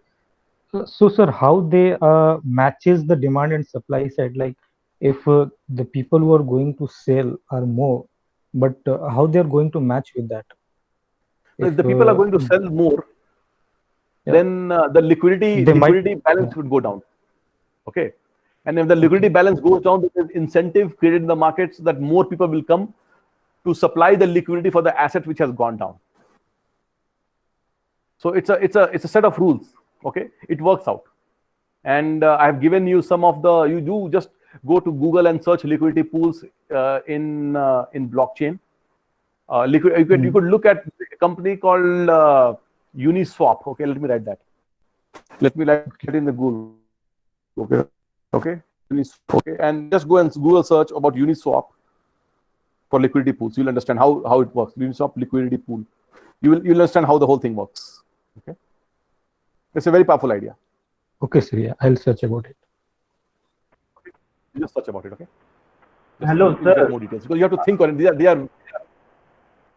So, sir, how they matches the demand and supply side? Like, if the people who are going to sell are more, but how they are going to match with that? If the people are going to sell more, then the liquidity balance would go down. Okay, and if the liquidity balance goes down, there is incentive created in the markets that more people will come to supply the liquidity for the asset which has gone down. So it's a set of rules. Okay, it works out, and I have given you some of the. You do just go to Google and search liquidity pools in blockchain. You could look at a company called Uniswap. Okay, let me write that. Let me write it in the Google. Okay, okay, and just go and Google search about Uniswap for liquidity pools. You'll understand how it works. Uniswap liquidity pool. You'll understand how the whole thing works. Okay, it's a very powerful idea. Okay, sir. Yeah, I'll search about it. Okay. You just search about it. Okay. Hello, sir. Get more details because you have to think on it. They are.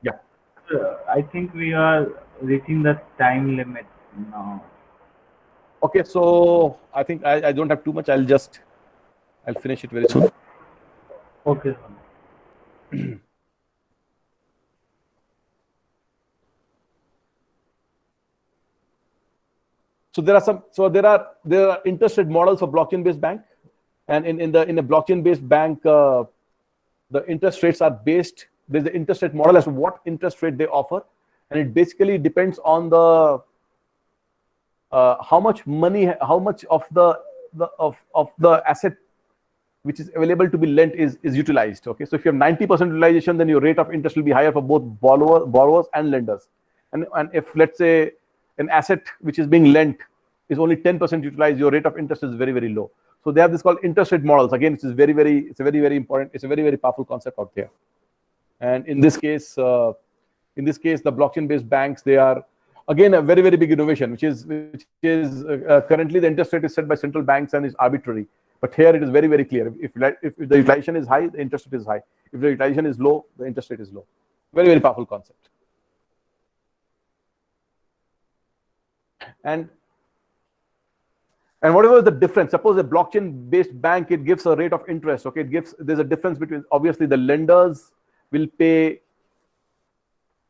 Yeah. I think we are reaching the time limit now. Okay, so I think I don't have too much. I'll finish it very soon. Okay. So there are interest rate models for blockchain-based bank, and in a blockchain-based bank, the interest rates are based. There's the interest rate model as to what interest rate they offer, and it basically depends on the how much money, how much of the asset which is available to be lent is utilized. Okay, so if you have 90% utilization, then your rate of interest will be higher for both borrowers and lenders. And if, let's say, an asset which is being lent is only 10% utilized, your rate of interest is very, very low. So they have this called interest rate models. Again, it's a very, very important. It's a very, very powerful concept out there. And in this case, the blockchain-based banks, they are again a very, very big innovation, which is currently the interest rate is set by central banks and is arbitrary. But here it is very, very clear. If the utilization is high, the interest rate is high. If the utilization is low, the interest rate is low. Very, very powerful concept. And whatever the difference, suppose a blockchain-based bank, it gives a rate of interest. Okay, there's a difference between, obviously the lenders will pay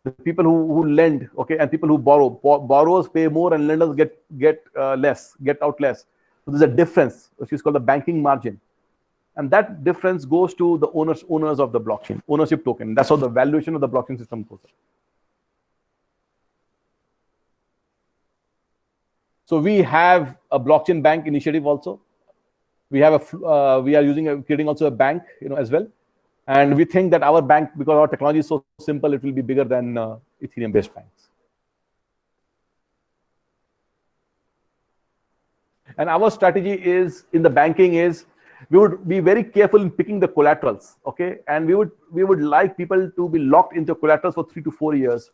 the people who lend, okay, and people who borrow. Borrowers pay more and lenders get out less. So there's a difference, which is called the banking margin, and that difference goes to the owners of the blockchain, ownership token. That's how the valuation of the blockchain system goes. So we have a blockchain bank initiative also. We have we are creating also a bank, as well. And we think that our bank, because our technology is so simple, it will be bigger than Ethereum-based banks. And our strategy is in the banking is we would be very careful in picking the collaterals, okay? And we would like people to be locked into collaterals for 3 to 4 years,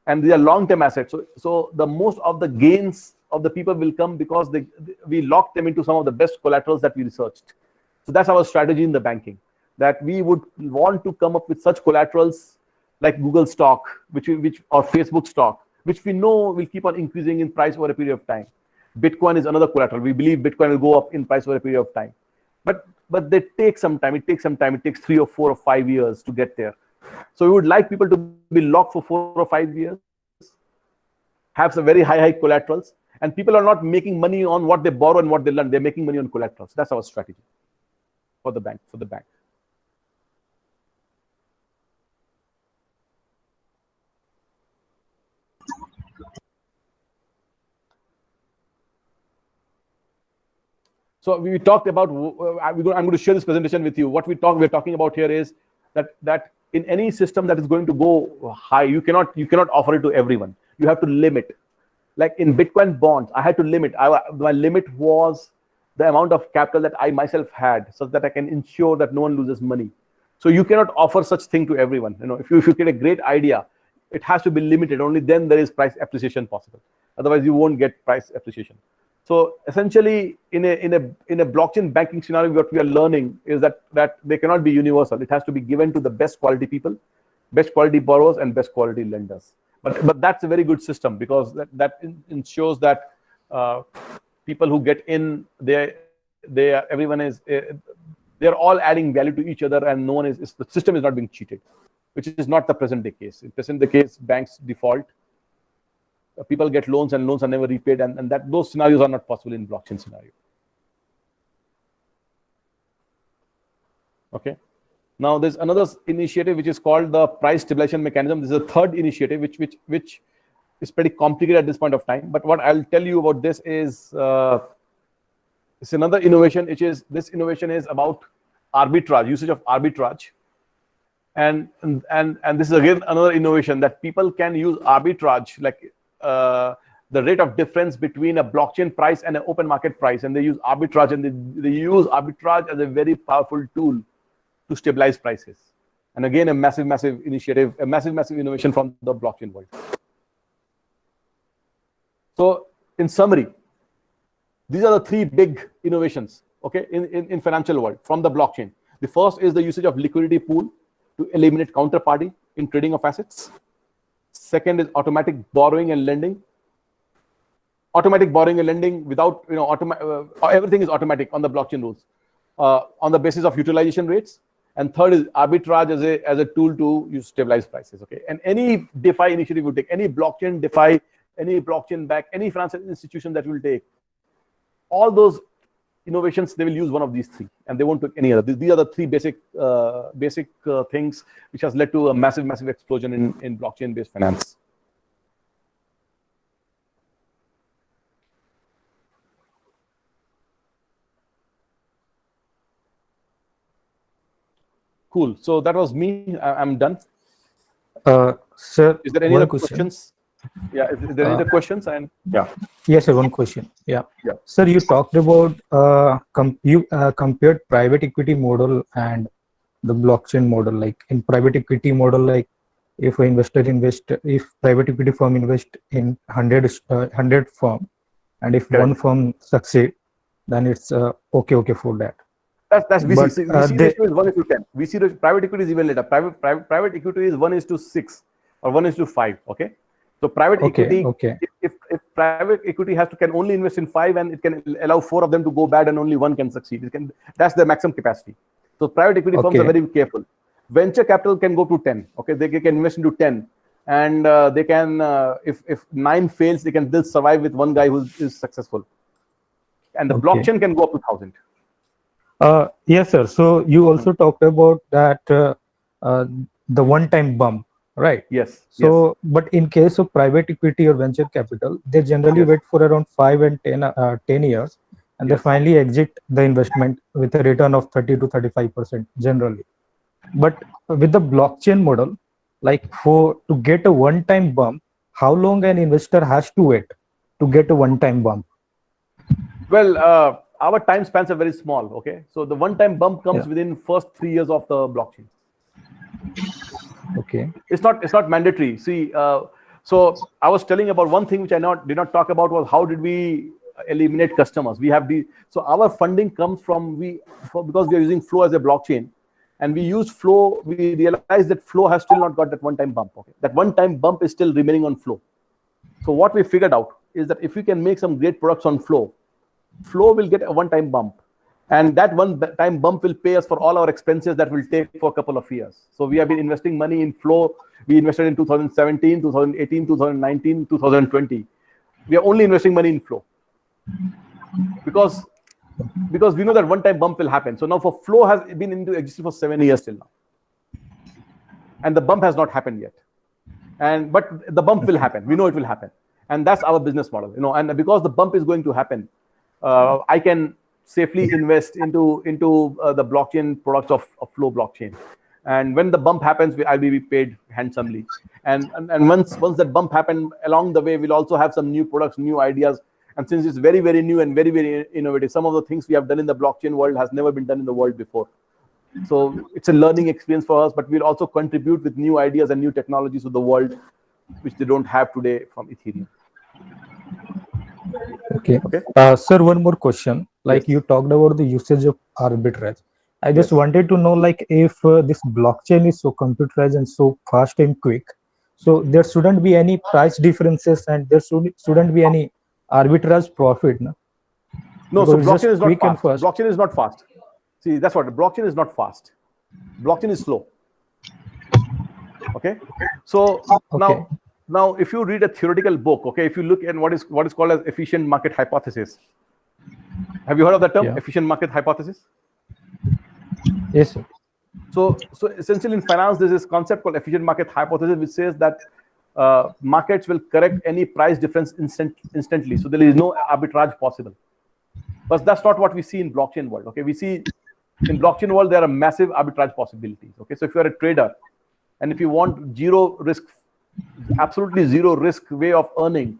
and they are long-term assets. So the most of the gains of the people will come because we locked them into some of the best collaterals that we researched. So that's our strategy in the banking, that we would want to come up with such collaterals like Google stock, which or Facebook stock, which we know will keep on increasing in price over a period of time. Bitcoin is another collateral. We believe Bitcoin will go up in price over a period of time. But they take some time. It takes some time. It takes 3 or 4 or 5 years to get there. So we would like people to be locked for 4 or 5 years, have some very high collaterals, and people are not making money on what they borrow and what they lend. They're making money on collaterals. That's our strategy for the bank. So we talked about, I'm going to share this presentation with you. What we're talking about here is that in any system that is going to go high, you cannot offer it to everyone. You have to limit. Like in Bitcoin bonds, I had to limit. My limit was the amount of capital that I myself had, so that I can ensure that no one loses money. So you cannot offer such thing to everyone. If you get a great idea, it has to be limited. Only then there is price appreciation possible. Otherwise, you won't get price appreciation. So essentially, in a blockchain banking scenario, what we are learning is that they cannot be universal. It has to be given to the best quality people, best quality borrowers, and best quality lenders. But that's a very good system, because that ensures that people who get in, everyone is they're all adding value to each other, and no one is the system is not being cheated, which is not the present day case. In present day case, banks default. People get loans and loans are never repaid, and those scenarios are not possible in blockchain scenario. Okay. Now there's another initiative which is called the price stabilization mechanism. This is a third initiative which is pretty complicated at this point of time. But what I'll tell you about this is it's another innovation, this innovation is about arbitrage, usage of arbitrage. And this is again another innovation, that people can use arbitrage, like the rate of difference between a blockchain price and an open market price, and they use arbitrage, and they use arbitrage as a very powerful tool to stabilize prices. And again, a massive initiative, a massive innovation from the blockchain world. So in summary, these are the 3 big innovations, okay, in financial world from the blockchain. The first is the usage of liquidity pool to eliminate counterparty in trading of assets. Second is automatic borrowing and lending. Automatic borrowing and lending without, everything is automatic on the blockchain rules, on the basis of utilization rates. And third is arbitrage as a tool to stabilize prices. Okay, and any DeFi initiative you take, any blockchain DeFi, any blockchain back, any financial institution that will take, all those innovations, they will use one of these 3, and they won't take any other. These are the 3 basic things which has led to a massive explosion in blockchain-based finance. Cool. So that was me. I'm done. Sir, is there any other questions? Yeah. Is there any other questions? And yeah. Yes, sir. One question. Yeah. Sir, you talked about compared private equity model and the blockchain model. Like in private equity model, like if an investor if private equity firm invest in 100 firm, and if one firm succeed, then it's okay for that. That's VC. VC ratio is 1:10. VC private equity is even later. Private equity is 1:6 or 1:5. Okay. So private equity, if private equity can only invest in 5, and it can allow 4 of them to go bad, and only 1 can succeed. That's the maximum capacity. So private equity firms are very careful. Venture capital can go to 10. Okay, they can invest into 10, and they can if 9 fails, they can still survive with 1 guy who is successful. And the blockchain can go up to 1,000. Yes, sir. So you also talked about that the one-time bump, right? Yes. So, but in case of private equity or venture capital, they generally wait for around 5 and 10 years, and they finally exit the investment with a return of 30 to 35% generally. But with the blockchain model, like to get a one-time bump, how long an investor has to wait to get a one-time bump? Well, our time spans are very small. Okay, so the one-time bump comes within first 3 years of the blockchain. Okay. It's not mandatory. See, so I was telling about one thing which I did not talk about was how did we eliminate customers. We have so our funding comes from because we are using Flow as a blockchain, and we use Flow. We realize that Flow has still not got that one-time bump. Okay, that one-time bump is still remaining on Flow. So what we figured out is that if we can make some great products on Flow will get a one-time bump, and that one-time bump will pay us for all our expenses that will take for a couple of years. So we have been investing money in Flow. We invested in 2017, 2018, 2019, 2020. We are only investing money in Flow because we know that one-time bump will happen. So now for Flow has been into existence for 7 years till now, and the bump has not happened yet. But the bump will happen. We know it will happen, and that's our business model. And because the bump is going to happen, I can safely invest into the blockchain products of Flow blockchain. And when the bump happens, I'll be paid handsomely. And once that bump happens, along the way, we'll also have some new products, new ideas. And since it's very, very new and very, very innovative, some of the things we have done in the blockchain world has never been done in the world before. So it's a learning experience for us, but we'll also contribute with new ideas and new technologies to the world, which they don't have today from Ethereum. Okay. Sir, one more question. Like you talked about the usage of arbitrage. I just wanted to know, like, if this blockchain is so computerized and so fast and quick, so there shouldn't be any price differences and there shouldn't be any arbitrage profit. No, so blockchain is not fast. Blockchain is not fast. See, that's what blockchain is not fast. Blockchain is slow. Okay. So now, if you read a theoretical book, okay, if you look at what is called as efficient market hypothesis, have you heard of that term? Efficient market hypothesis? Yes, sir. So essentially in finance, there's this concept called efficient market hypothesis, which says that markets will correct any price difference instantly. So there is no arbitrage possible. But that's not what we see in blockchain world. Okay, we see in blockchain world there are massive arbitrage possibilities. Okay, so if you are a trader and if you want zero risk, absolutely zero risk way of earning,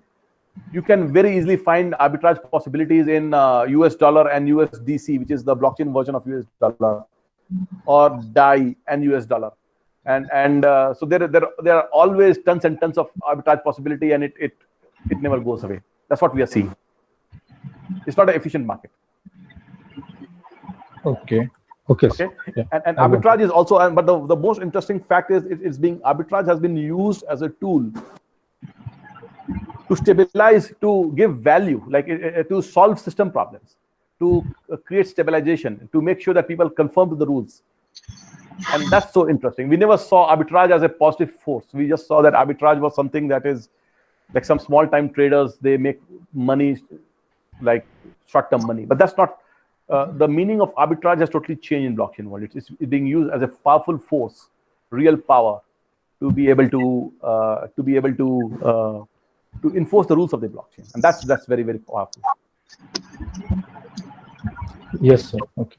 you can very easily find arbitrage possibilities in US dollar and USDC, which is the blockchain version of US dollar, or DAI and US dollar. And so there are always tons and tons of arbitrage possibility, and it never goes away. That's what we are seeing. It's not an efficient market. Okay. Yeah. And arbitrage is also, but the most interesting fact is arbitrage has been used as a tool to stabilize, to give value, like to solve system problems, to create stabilization, to make sure that people conform to the rules. And that's so interesting. We never saw arbitrage as a positive force. We just saw that arbitrage was something that is like some small time traders, they make money, like short-term money. But that's not, the meaning of arbitrage has totally changed in blockchain world. It's being used as a powerful force, real power, to be able to enforce the rules of the blockchain. And that's very, very powerful. Yes, sir. Okay.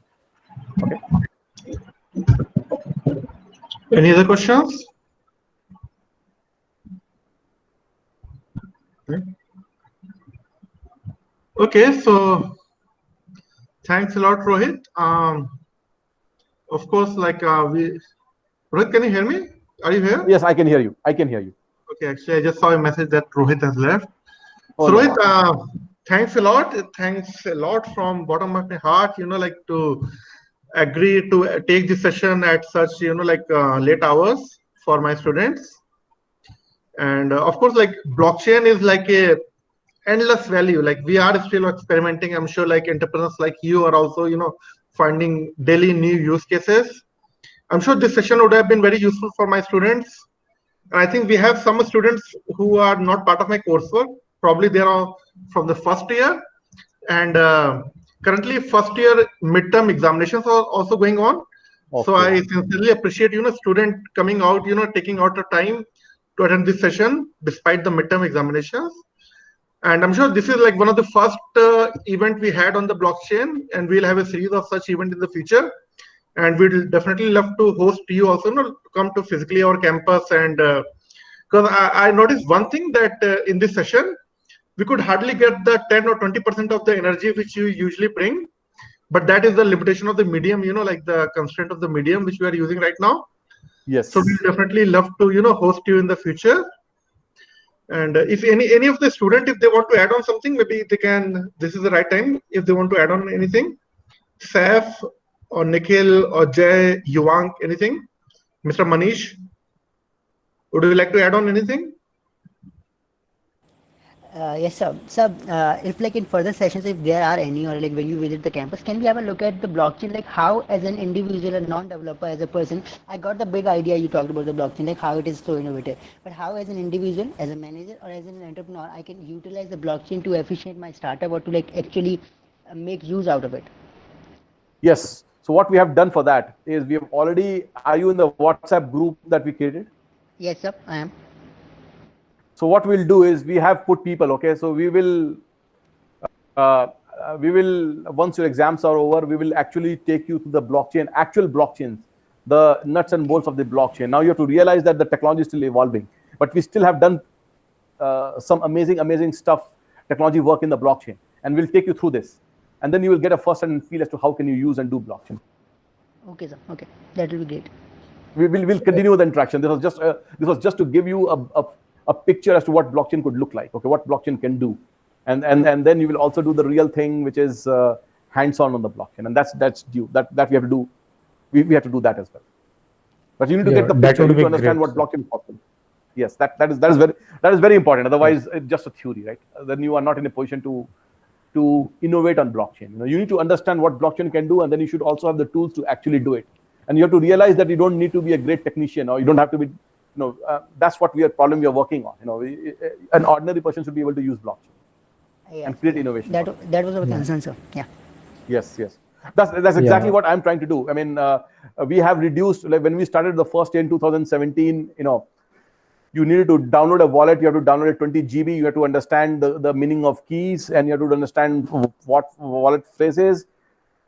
Any other questions? Okay, so thanks a lot, Rohit. Of course, like Rohit, can you hear me? Are you here? Yes, I can hear you. Okay, actually, I just saw a message that Rohit has left. So Rohit, thanks a lot. Thanks a lot from bottom of my heart, like to agree to take this session at such, late hours for my students. And of course, like blockchain is like a endless value. Like we are still experimenting. I'm sure like entrepreneurs like you are also, finding daily new use cases. I'm sure this session would have been very useful for my students. And I think we have some students who are not part of my coursework. Probably they are from the first year. And currently first year midterm examinations are also going on. Okay. So I sincerely appreciate, student coming out, taking out the time to attend this session despite the midterm examinations. And I'm sure this is like one of the first event we had on the blockchain, and we'll have a series of such event in the future. and we'd definitely love to host you also, to come to physically our campus. And because I noticed one thing that in this session, we could hardly get the 10 or 20% of the energy which you usually bring. But that is the limitation of the medium, like the constraint of the medium which we are using right now. Yes. So we definitely love to, host you in the future. And if any of the student, if they want to add on something, maybe they can. This is the right time if they want to add on anything. Saif or Nikhil or Jay, Yuvank, anything? Mr. Manish, would you like to add on anything? Yes, sir. So, if like in further sessions, if there are any, or like when you visit the campus, can we have a look at the blockchain, like how as an individual, a non-developer, as a person, I got the big idea you talked about the blockchain, like how it is so innovative, but how as an individual, as a manager or as an entrepreneur, I can utilize the blockchain to efficient my startup or to like actually make use out of it? Yes. So what we have done for that is we have already, are you in the WhatsApp group that we created? Yes, sir, I am. So what we'll do is we have put people, okay, so we will once your exams are over, we will actually take you to the blockchain, actual blockchains, the nuts and bolts of the blockchain. Now you have to realize that the technology is still evolving, but we still have done some amazing stuff, technology work in the blockchain, and we'll take you through this, and then you will get a first-hand feel as to how can you use and do blockchain. Okay, sir. Okay, that will be great. We'll continue the interaction. This was just to give you a picture as to what blockchain could look like. Okay, what blockchain can do, and then you will also do the real thing, which is hands-on on the blockchain, and that's due. That we have to do. We have to do that as well. But you need to get the picture. You need to understand what blockchain is possible. Yes, that is very important. Otherwise, it's just a theory, right? Then you are not in a position to innovate on blockchain. You need to understand what blockchain can do, and then you should also have the tools to actually do it. And you have to realize that you don't need to be a great technician, or you don't have to be. That's what problem we are working on. An ordinary person should be able to use blockchain and create innovation. That was our concern, sir. Yeah. Yes. That's exactly what I'm trying to do. I mean, we have reduced, like when we started the first day in 2017. You needed to download a wallet. You have to download a 20 GB. You have to understand the meaning of keys, and you have to understand what wallet phrase is.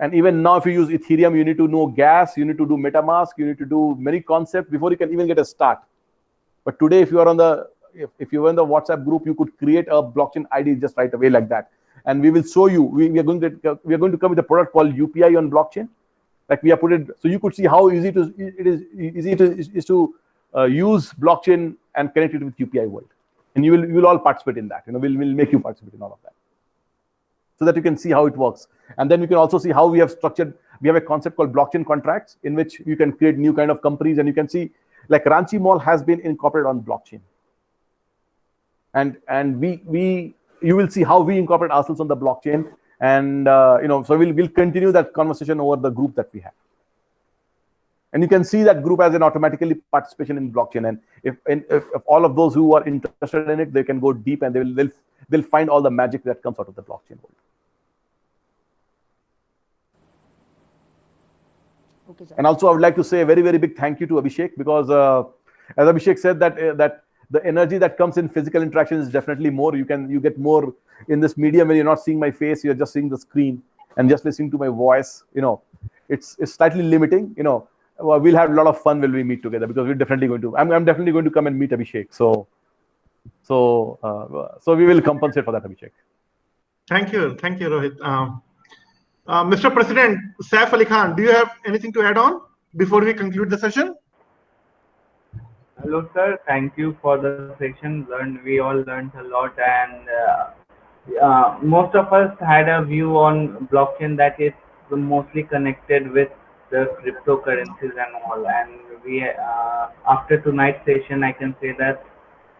And even now, if you use Ethereum, you need to know gas. You need to do MetaMask. You need to do many concepts before you can even get a start. But today, if you are on if you were in the WhatsApp group, you could create a blockchain ID just right away like that. And we will show you. We are going to come with a product called UPI on blockchain. Like we have put it, so you could see how easy it is to use blockchain and connect it with UPI world. And you will all participate in that. We'll make you participate in all of that, so that you can see how it works. And then you can also see how we have structured. We have a concept called blockchain contracts, in which you can create new kind of companies, and you can see like RanchiMall has been incorporated on blockchain. And you will see how we incorporate ourselves on the blockchain. And so we'll continue that conversation over the group that we have. And you can see that group as an automatically participation in blockchain. And if all of those who are interested in it, they can go deep, and they'll find all the magic that comes out of the blockchain world. Okay, sir. And also, I would like to say a very big thank you to Abhishek, because as Abhishek said, that the energy that comes in physical interaction is definitely more. You get more in this medium when you're not seeing my face, you're just seeing the screen and just listening to my voice. It's slightly limiting. We'll have a lot of fun when we meet together, because we're definitely going to. I'm definitely going to come and meet Abhishek. So we will compensate for that, Abhishek. Thank you, Rohit. Mr. President, Saif Ali Khan, do you have anything to add on before we conclude the session? Hello, sir. Thank you for the session. We all learned a lot, and most of us had a view on blockchain that is mostly connected with the cryptocurrencies and all. And we, after tonight's session, I can say that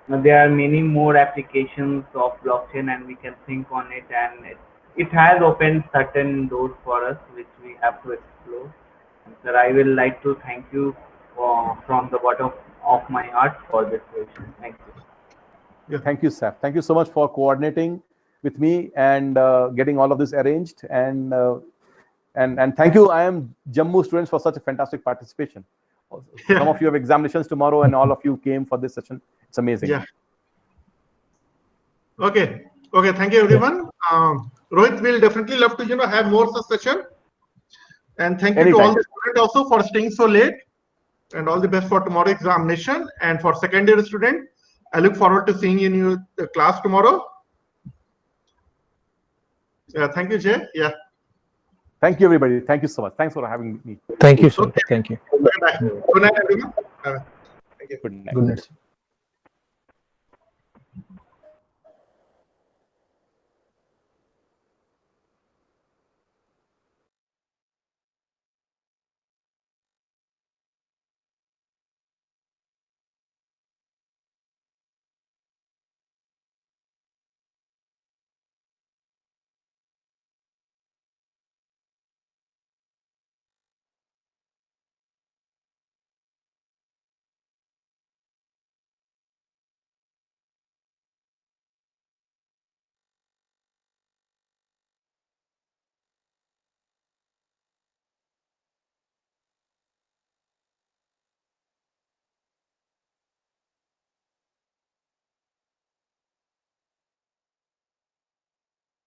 there are many more applications of blockchain, and we can think on it, and it has opened certain doors for us, which we have to explore. And sir, I will like to thank you from the bottom of my heart for this session. Thank you. Yeah, thank you, Saif. Thank you so much for coordinating with me and getting all of this arranged. And thank you, IIM Jammu Students, for such a fantastic participation. Some of you have examinations tomorrow, and all of you came for this session. It's amazing. Yeah. Okay. Thank you, everyone. Rohit will definitely love to have more such session. And thank you to all the students also for staying so late. And all the best for tomorrow's examination. And for second year student, I look forward to seeing you in the class tomorrow. Yeah, thank you, Jay. Yeah. Thank you, everybody. Thank you so much. Thanks for having me. Thank you, sir. Thank you. Good night, everyone. Thank you. Good night. Good night.